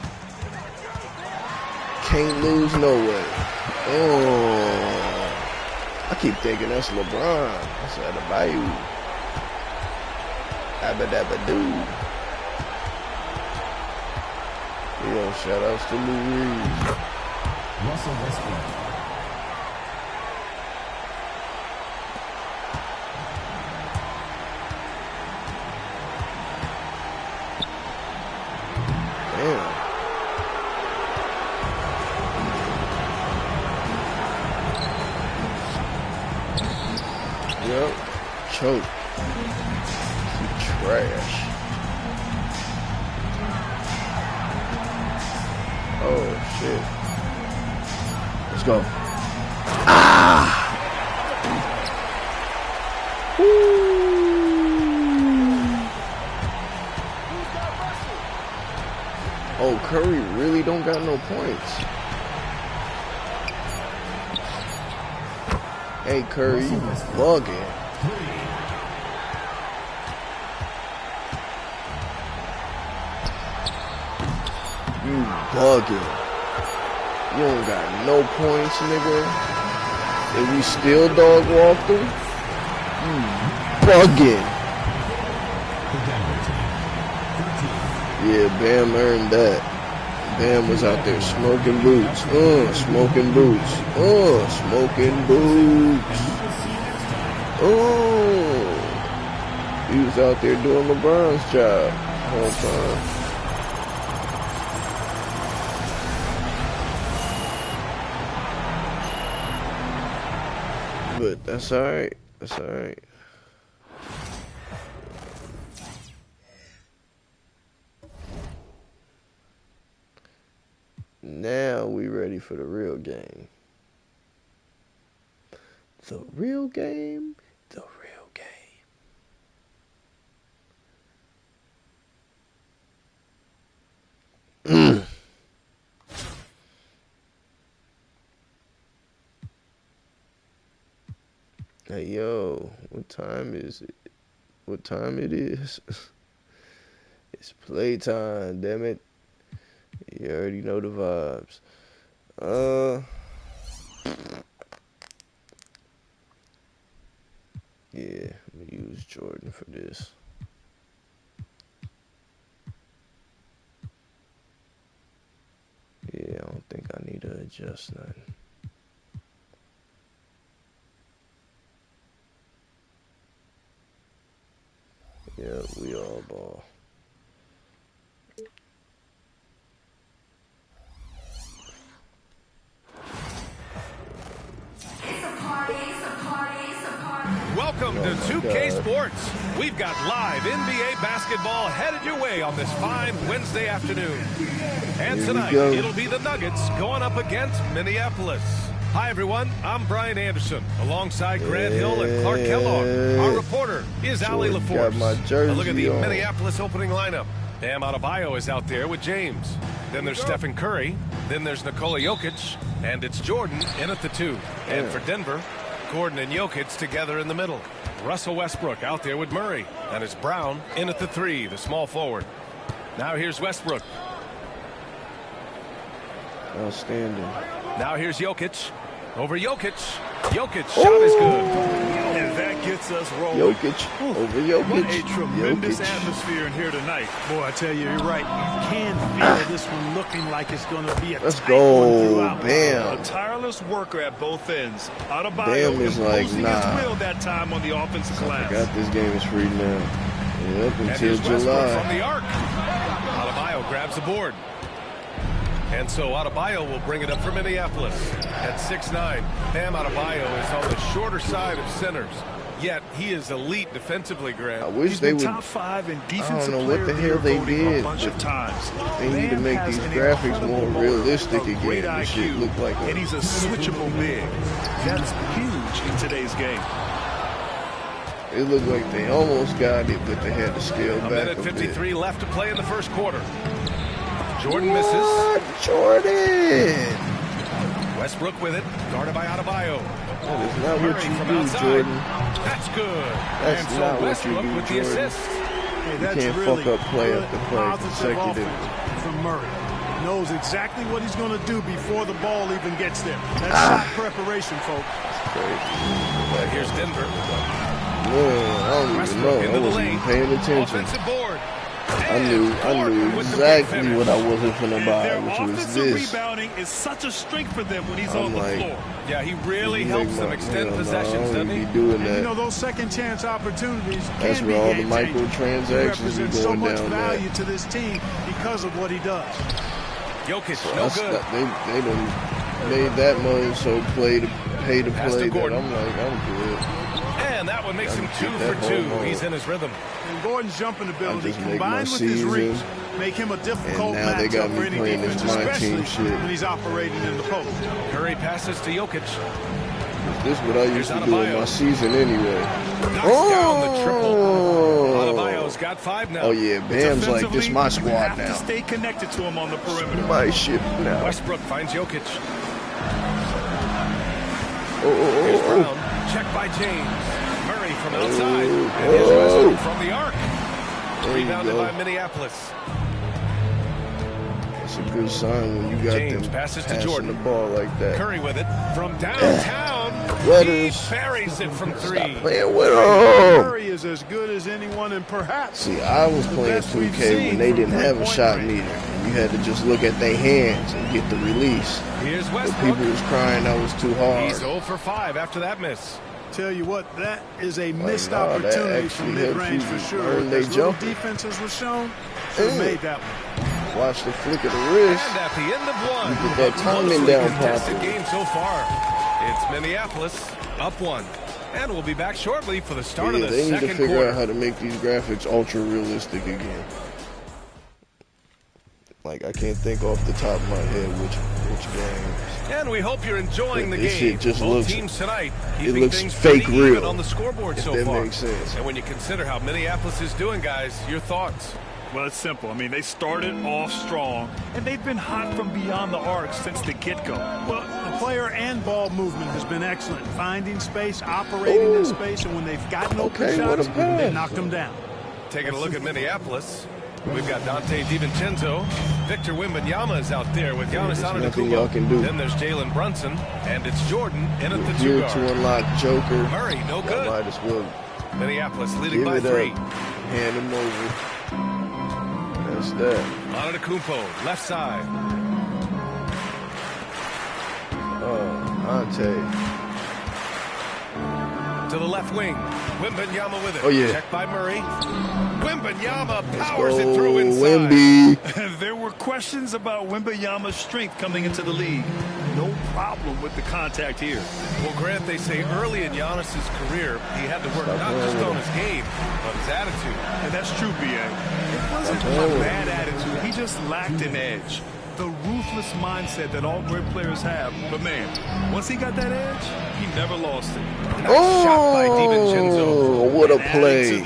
can't lose no way. I keep thinking that's LeBron. That's out of Bayou. Abba-dabba-doo. Yo, shout outs to Lou Reed. Russell Westbrook. Damn. Yep. Choke. Trash. Oh, shit. Let's go. Ah! Oh, Curry really don't got no points. Hey, Curry, you bugging. You bugging. You don't got no points, nigga. And we still dog walked him? You bugging. Yeah, Bam earned that. Bam was out there smoking boots. Smoking boots. Smoking boots. He was out there doing LeBron's job the whole time. But that's alright. That's alright. Now we ready for the real game. The real game. The real game. Hey, yo, what time is it? What time it is? It's playtime, damn it. You already know the vibes. Yeah, I'm gonna use Jordan for this. Yeah, I don't think I need to adjust nothing. Yeah, we all ball. Welcome to 2K Sports. We've got live NBA basketball headed your way on this fine Wednesday afternoon. And tonight, it'll be the Nuggets going up against Minneapolis. Hi, everyone. I'm Brian Anderson, alongside Grant Hill and Clark Kellogg. Our reporter is Ali LaForce. Now look at the Minneapolis opening lineup. Bam Adebayo is out there with James. Then there's Stephen Curry. Then there's Nikola Jokic. And it's Jordan in at the 2. And for Denver, Gordon and Jokic together in the middle. Russell Westbrook out there with Murray. And it's Brown in at the 3, the small forward. Now here's Westbrook. Outstanding. Now here's Jokic. Over Jokic. Jokic shot is good. And that gets us rolling. Jokic over Jokic. What a tremendous atmosphere in here tonight. Boy, I tell you, you're right. You can feel this one looking like it's going to be a tight one throughout. Bam. A tireless worker at both ends. Bam is like, nah. His will that time on the offensive glass. I forgot this game is free now. Yep, until July. From the arc. Adebayo grabs the board. And so Adebayo will bring it up for Minneapolis. At 6'9", Bam Adebayo is on the shorter side of centers. Yet he is elite defensively, Grant. I wish they would. Top 5 in defensive I don't know what the hell they did. A bunch of times. They need to make these graphics more realistic again. This shit look like and he's a switchable big. That's huge in today's game. It looked like they almost got it, but they had to scale back a minute 53 bit. left to play in the first quarter. Jordan misses. Jordan! Westbrook with it, guarded by Adebayo. That is not what you do, outside. Jordan. That's good. That's and so not Westbrook what you do, with the Jordan. assist. Hey, you that's can't really fuck up play after play positive consecutively. From Murray. Knows exactly what he's going to do before the ball even gets there. That's shot preparation, folks. That's crazy. And here's Denver. Man, I don't even know. I wasn't even paying attention. Offensive board. I knew exactly what I wasn't finna buy, which was this. Rebounding is such a strength for them when he's I'm on the like, floor. Yeah, he really helps them extend possessions, doesn't he? Be doing that. You know, those second chance opportunities That's can where all be the microtransactions be going so much down value there. to this team because of what he does. Jokic, So no good. They done made that mode so pay to play that I'm like, I'm good. And that one makes him 2 for 2. He's in his rhythm. And Gordon's jumping ability just make combined my with his reach season, make him a difficult and now they got matchup me for any playing this defense, my team especially shit. when he's operating in the post. Curry passes to Jokic. This is what I used to do in my season anyway. Knocks down the triple. Adebayo's got 5 now. Oh yeah, Bam's like, this my squad now. To stay connected to him on the perimeter. My shit now. Westbrook finds Jokic. Here's Brown. Check by James. Murray from outside. And here's Westbrook from the arc. Rebounded by Minneapolis. That's a good sign when you got James them passes to passing Jordan. the ball like that. Curry with it from downtown. He buries it from 3. Stop playing with him. Curry is as good as anyone, and perhaps. See, I was playing 2K when they didn't have a shot meter. And you had to just look at their hands and get the release. Here's But Westbrook. people was crying that was too hard. He's 0 for 5 after that miss. Tell you what, that is a missed nah, that opportunity actually from helps mid-range you for sure. earn they As little jumper. defenses were shown, should have made that one. Watch the flick of the wrist. And at the end of one, You get that timing closely down contested properly. game so far. It's Minneapolis up 1. And we'll be back shortly for the start of the They need to second figure quarter. out how to make these graphics ultra realistic again. Like, I can't think off the top of my head which games. And we hope you're enjoying the This game. shit just Both looks, teams tonight it keeping looks things fake pretty even real on the scoreboard if so that far. makes sense. And when you consider how Minneapolis is doing, guys, your thoughts? Well, it's simple. I mean, they started off strong, and they've been hot from beyond the arc since the get-go. Well, the player and ball movement has been excellent. Finding space, operating in space, and when they've gotten open shots, they knocked them down. Taking a look at Minneapolis, we've got Dante DiVincenzo. Victor Wembanyama is out there with Giannis Antetokounmpo. Then there's Jalen Brunson, and it's Jordan in at the two Here guard. to unlock Joker. Murray, no good. Might as well Minneapolis leading give by it 3. up. Hand him over. That's that. Antetokounmpo, left side. Ante. To the left wing. Wembanyama with it. Oh, yeah. Checked by Murray. Wembanyama powers it through inside. Wemby. There were questions about Wembanyama's strength coming into the league. No problem with the contact here. Well, Grant, they say early in Giannis's career, he had to work not just on his game, but his attitude. And that's true, B.A. It wasn't a bad attitude. He just lacked an edge. The ruthless mindset that all great players have. But, man, once he got that edge, he never lost it. Nice shot by DiVincenzo. What a play.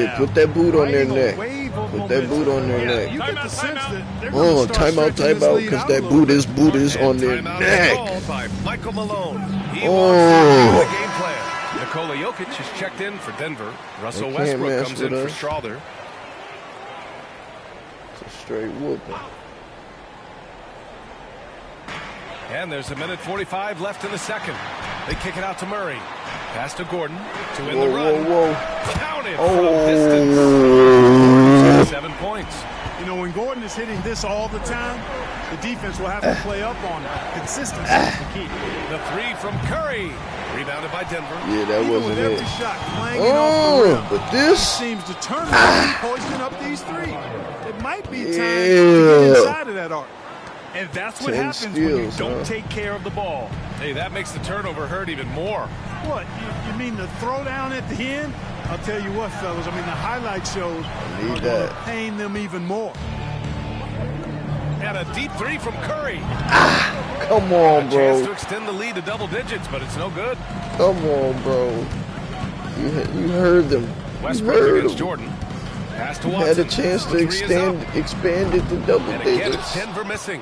Now. Put that boot on their neck. Put that boot on their neck. Timeout, because that boot is on their neck. Called by Michael Malone. He wants to the game plan. Nikola Jokic is checked in for Denver. Russell Westbrook comes in for Strother. It's a straight whooping. And there's a minute 45 left in the second. They kick it out to Murray. Pass to Gordon to win the run. Counted from distance. 7 points. You know, when Gordon is hitting this all the time, the defense will have to play up on it. Consistency is the key. The 3 from Curry. Rebounded by Denver. Yeah, that wasn't it. Shot off the rim. But this seems determined to poison up these 3. It might be time to get inside of that arc. And that's what happens when you don't take care of the ball. Hey, that makes the turnover hurt even more. What? You mean the throwdown at the end? I'll tell you what, fellas. I mean, the highlight shows are going to pain them even more. And a deep 3 from Curry. Come on, bro. A chance to extend the lead to double digits, but it's no good. Come on, bro. You heard them. Westbrook against Jordan. Pass to Watson. Had a chance to expand it to double and digits. Again, it's Denver missing.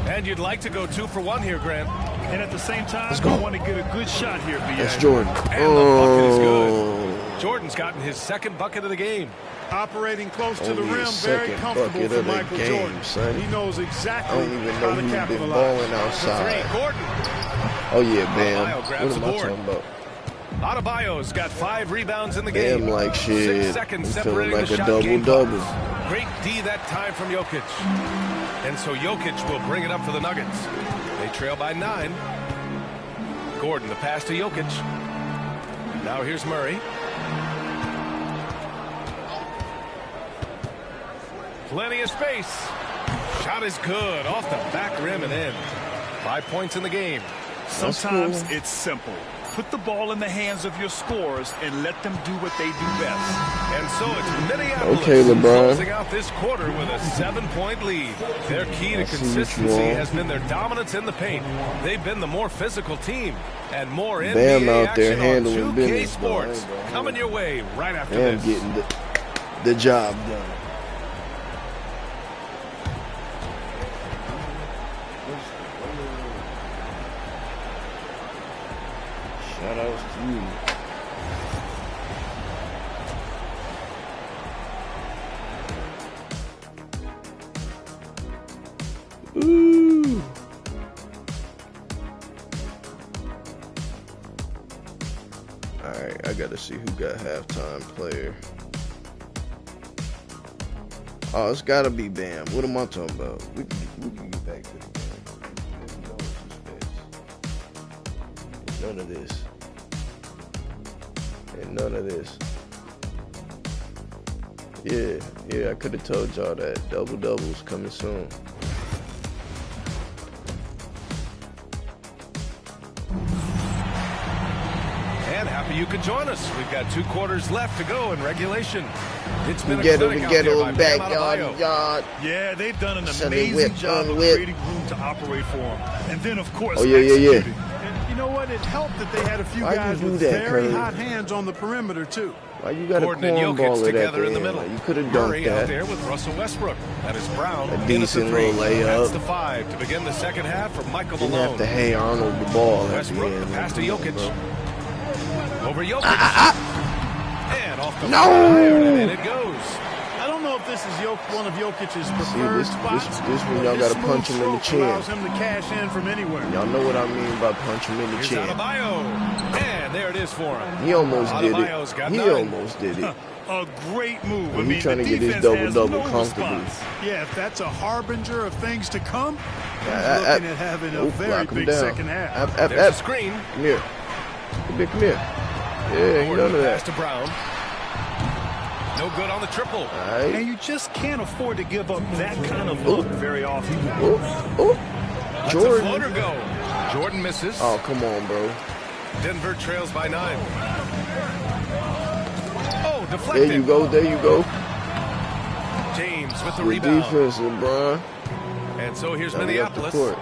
And you'd like to go 2 for 1 here, Grant. And at the same time, you want to get a good shot here, B.A. That's Jordan. And the bucket is good. Jordan's gotten his 2nd bucket of the game. Operating close to the rim, very comfortable for Michael Jordan. Son. He knows exactly I don't even know how to who's been capitalize. balling outside. 3, Gordon. Oh, yeah, Bam. What am I talking about? Adebayo's got 5 rebounds in the game. Bam like shit. 6 seconds I'm separating feeling like the a shot double-double. Great D that time from Jokic. And so Jokic will bring it up for the Nuggets. They trail by 9. Gordon, the pass to Jokic. Now here's Murray. Plenty of space. Shot is good. Off the back rim and in. 5 points in the game. Sometimes it's simple. Put the ball in the hands of your scorers and let them do what they do best. And so it's Minneapolis closing out this quarter with a 7-point lead. Their key to consistency has been their dominance in the paint. They've been the more physical team. And more Bam NBA out there action handling on 2K business. Sports coming your way right after Bam this. getting the job done. Shout outs to you. Ooh. Alright, I gotta see who got halftime player. Oh, it's gotta be Bam. What am I talking about? We can get back to the game. None of this. And none of this. Yeah, I could have told y'all that. Double-doubles coming soon. And happy happy you could join us. We've got 2 quarters left to go in regulation. It's been Get a him, clinic get out there him by Bam back, y'all. Yeah, they've done an Shut amazing job of whip. creating room to operate for him. And then, of course, Oh, yeah. executing. And you know what? It helped that they had a few Why guys you do with that, very Curry? hot hands on the perimeter, too. Why you got Gordon a and cornball Jokic it at together the in the end? middle. Like, you could have Murray dunked out that. there with Russell Westbrook. That is Brown. A in at decent the 3. little layup. That's the 5 to begin the second half for Michael Didn't Malone. have to Hey Arnold the ball at the Westbrook, end. the pass to Like, Jokic. bro. Over Jokic. And off the No! iron, and in it goes. I don't know if this is one of Jokic's See, preferred spots. this when y'all gotta punch him in the chin. Allows him to cash in from anywhere. Y'all know what I mean by punch him in the Here's chin. Adebayo. And there it is for him. He almost did Adebayo's it. got He 9. almost did it. A great move. He trying to the get his defense has double-double no comfortably. response. Yeah, if that's a harbinger of things to come, he's I- looking at having a very lock him big down. second half. There's a screen. Come here. Come here. Yeah, ain't Gordon none of pass that. to Brown. No good on the triple. All right. And you just can't afford to give up that kind of look very often. Oh, Lets Jordan. a floater go. Jordan misses. Oh, come on, bro. Denver trails by 9. Oh, deflected. There you go. There you go. James with the Good rebound. defense, LeBron. And so here's Now we got the Minneapolis. court.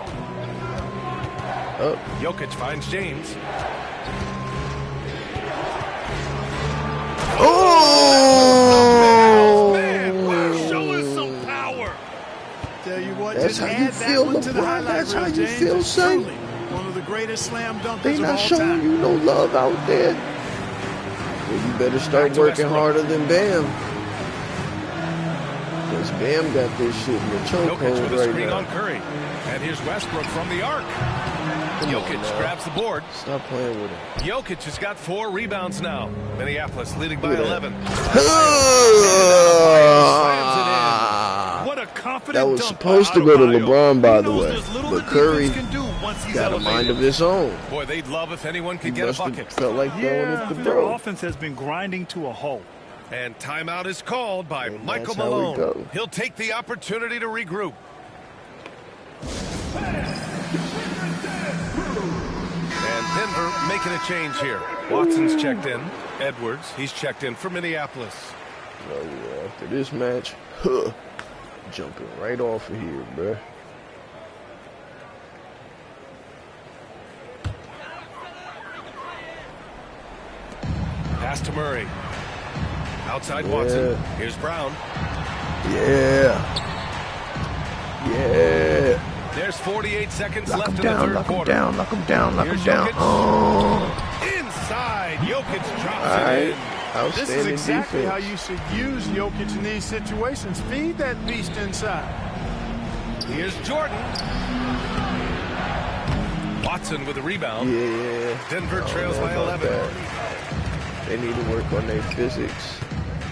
Up. Jokic finds James. Oh! Man, showing some power. Tell you what, That's just how you add that feel, one to the LeBron. highlight That's how reel, you James. feel, It's son. truly one of the greatest slam dunkers They of not all showing time. you no love out there. Well, you better start Back to working Westbrook. harder than Bam. Because Bam got this shit in the Jokic chokehold with a right screen now. on Curry. And here's Westbrook from the arc. Jokic grabs the board. Stop playing with him. Jokic has got 4 rebounds now. Minneapolis leading by Look at 11. What a confident That was dunk supposed by to go to Adebayo. LeBron, by He the knows way. there's little But the Curry defense can do once he's got a elevated. mind of his own. Boy, they'd love if anyone could He get a must have bucket. felt like throwing Yeah, it to their bro. offense has been grinding to a halt. And timeout is called by And Michael that's how we Malone. go. He'll take the opportunity to regroup. And Denver making a change here. Watson's checked in. Edwards, he's checked in for Minneapolis. Oh, yeah, after this match, jumping right off of here, bruh. Pass to Murray. Outside Yeah. Watson. Here's Brown. Yeah. Yeah. There's 48 seconds Lock left him in the down, third lock him quarter. down, lock him down, lock him Here's down. Jokic. Oh. Inside. Jokic drops All right. it in. This is Outstanding exactly defense. how you should use Jokic in these situations. Feed that beast inside. Here's Jordan. Watson with a rebound. Yeah. Denver I don't trails know by about 11. that. They need to work on their physics.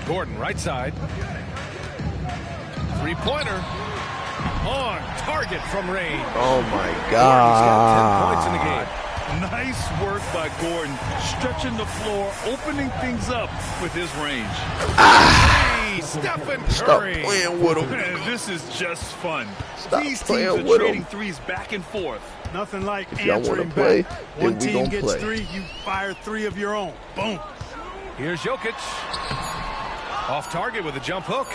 Gordon, right side. Three-pointer. On target from range. Oh, my Gordon's got 10 points in the God. game. Nice work by Gordon, stretching the floor, opening things up with his range. Hey, Stephen Stop Curry. playing with him. Man, this is just fun. Stop These playing teams are with trading him. threes back and forth. Nothing like If y'all wanna answering play, back. then One we team gon' gets play. 3, you fire 3 of your own. Boom. Here's Jokic. Off target with a jump hook.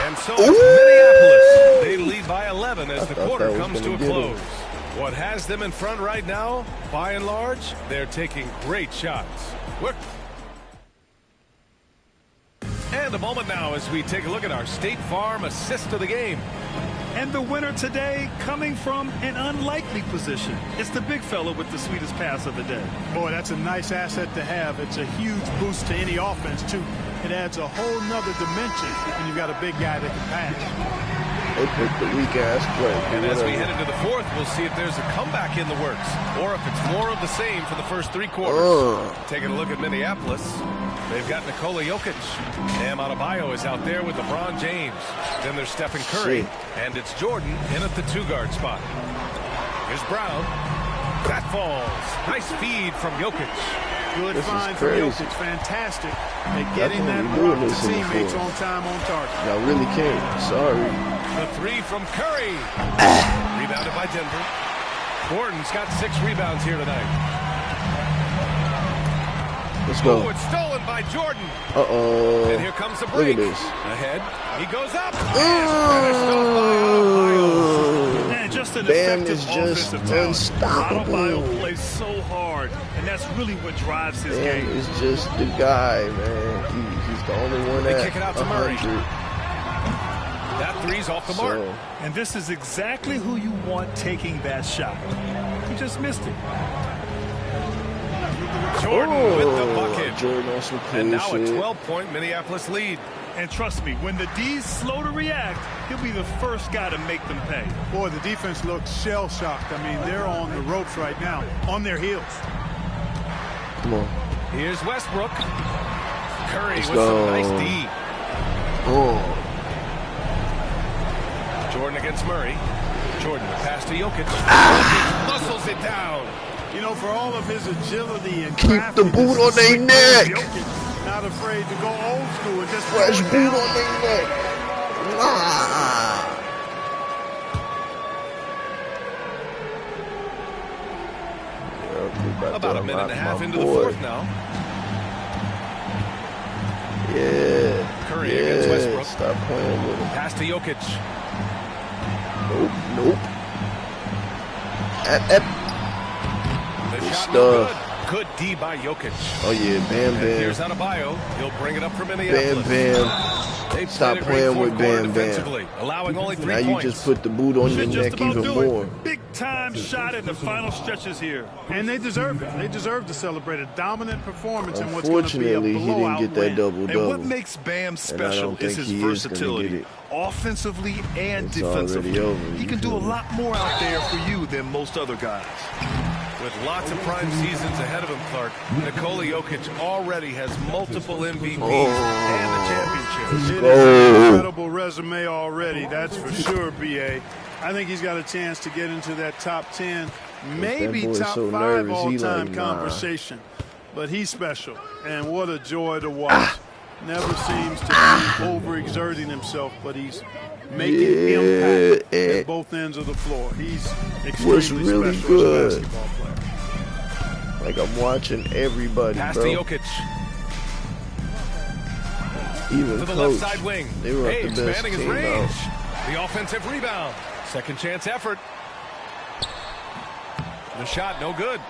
And so it's Minneapolis. They lead by 11 as the thought quarter that was comes to gonna a get him. close. What has them in front right now, by and large, they're taking great shots. And a moment now as we take a look at our State Farm assist of the game. And the winner today coming from an unlikely position. It's the big fella with the sweetest pass of the day. Boy, that's a nice asset to have. It's a huge boost to any offense, too. It adds a whole nother dimension when you've got a big guy that can pass. They picked the weak-ass play. And as we Whatever. head into the fourth, we'll see if there's a comeback in the works or if it's more of the same for the first 3 quarters. Taking a look at Minneapolis, they've got Nikola Jokic. Bam Adebayo is out there with LeBron James. Then there's Stephen Curry, and it's Jordan in at the 2-guard spot. Here's Brown. That falls. Nice feed from Jokic. Good This is find from crazy. Jokic. Fantastic. They're getting That's that what we rock doing to this in the teammates fourth. on time, on target. Y'all really can't. Sorry. The 3 from Curry. Rebounded by Denver. Gordon's got 6 rebounds here tonight. Let's go. Oh, it's stolen by Jordan. Uh-oh. And here comes the break. Look at this. Ahead. He goes up. And just an Bam effective is just offensive talent. unstoppable. Adebayo plays so hard, and that's really what drives his Bam game. is just the guy, man. He's the only one They at kick it out to Murray. 100. That three's off the mark. And this is exactly who you want taking that shot. He just missed it. Jordan with the bucket. Jordan on some cool and now shit. a 12-point Minneapolis lead. And trust me, when the D's slow to react, he'll be the first guy to make them pay. Boy, the defense looks shell-shocked. I mean, they're on the ropes right now, on their heels. Come on. Here's Westbrook. Curry Let's with go. some nice D. Oh. Jordan against Murray. Jordan pass to Jokic. Muscles it down. You know, for all of his agility and keep the boot on their neck. Jokic, not afraid to go old school and just fresh boot on their neck. About a minute and a half into the fourth now. Yeah. Curry against Westbrook. Stop playing with him. Pass to Jokic. Nope. The Good shot stuff. no good. Good D by Jokic. Oh yeah, Bam And Bam. here's Adebayo. He'll bring it up for Minneapolis. Bam Bam. They Stop playing with Bam Bam. Allowing only 3 now points. you just put the boot on your neck even more. Big time shot in the final stretches here. And they deserve it. They deserve to celebrate a dominant performance in what's going to be a Unfortunately, he didn't blowout get that win. double-double. And what makes Bam special is his versatility, offensively and defensively. He can do a lot more out there for you than most other guys. With lots of prime seasons ahead of him, Clark, Nikola Jokic already has multiple MVPs and the championships. It is an incredible resume already, that's for sure, B.A. I think he's got a chance to get into that top 10, maybe top 5 all-time conversation. But he's special, and what a joy to watch. Never seems to be overexerting himself, but he's making impact at both ends of the floor. He's extremely really special good. as a basketball player. Like I'm watching everybody, Pass bro. to Jokic. Even To the coach, left side wing. they were Hey, up the best expanding his team range. out. The offensive rebound. Second chance effort. The shot, no good.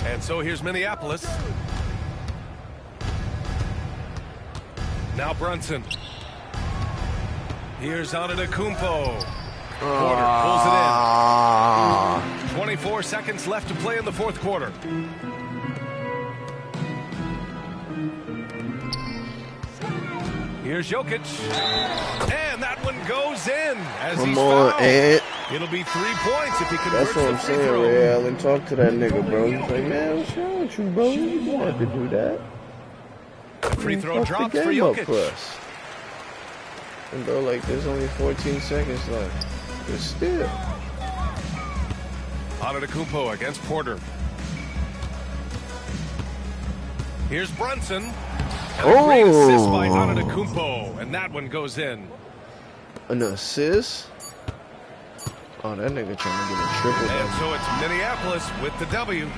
And so here's Minneapolis. Now Brunson. Here's Antetokounmpo. Porter pulls it in. 24 seconds left to play in the fourth quarter. Here's Jokic. And that one goes in as Come he's on, fouled. Ed. It'll be 3 points if he converts That's what the I'm free saying, throw. Ray Allen. Talk to that nigga, bro. He's like, man, what's wrong with you, bro? You don't have to do that. The free throw Fuck drops the for game up Jokic. for us. And bro, like, there's only 14 seconds left. But still. Antetokounmpo against Porter. Here's Brunson. And a great assist by Antetokounmpo. And that one goes in. An assist? Oh, that nigga trying to get a triple. And so it's Minneapolis with the W.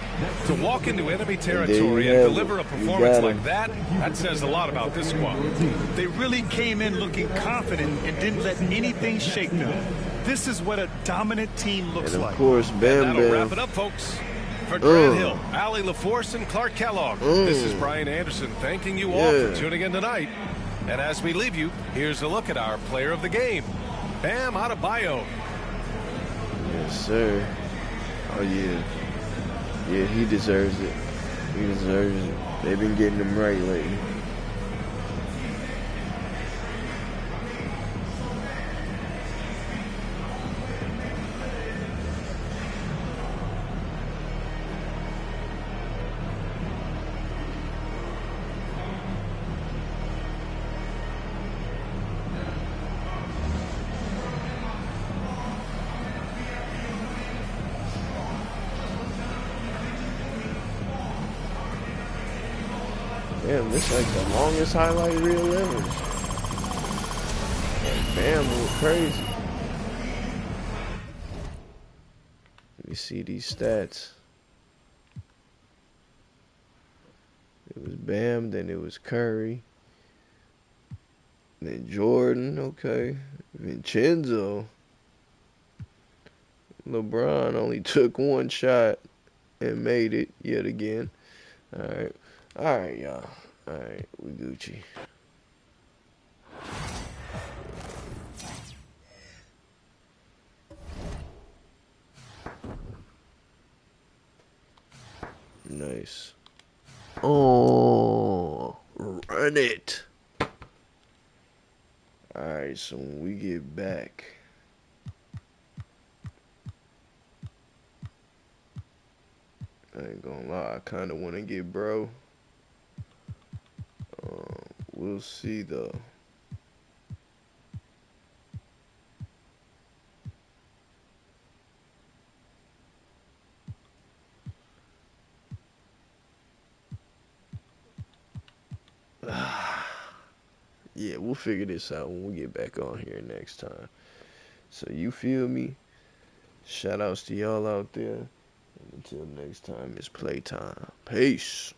To walk into enemy there territory you and have deliver a it. You performance got like him. that says a lot about this squad. They really came in looking confident and didn't let anything shake them. This is what a dominant team looks And of like. course, Bam That'll wrap Bam. it up, folks. For Grant Hill, Allie LaForce, and Clark Kellogg, this is Brian Anderson thanking you all for tuning in tonight. And as we leave you, here's a look at our player of the game, Bam Adebayo. Yes, sir. Oh, yeah. Yeah, he deserves it. He deserves it. They've been getting him right lately. Damn, this like the longest highlight reel ever. Bam, went crazy. You see these stats. It was Bam, then it was Curry. Then Jordan, okay. Vincenzo. LeBron only took one shot and made it yet again. Alright. Alright, y'all. Alright, we Gucci. Nice. Oh, run it. Alright, so when we get back, I ain't gonna lie, I kind of want to get bro. We'll see though. Yeah, we'll figure this out when we get back on here next time. So you feel me? Shout outs to y'all out there. And until next time, it's playtime. Peace.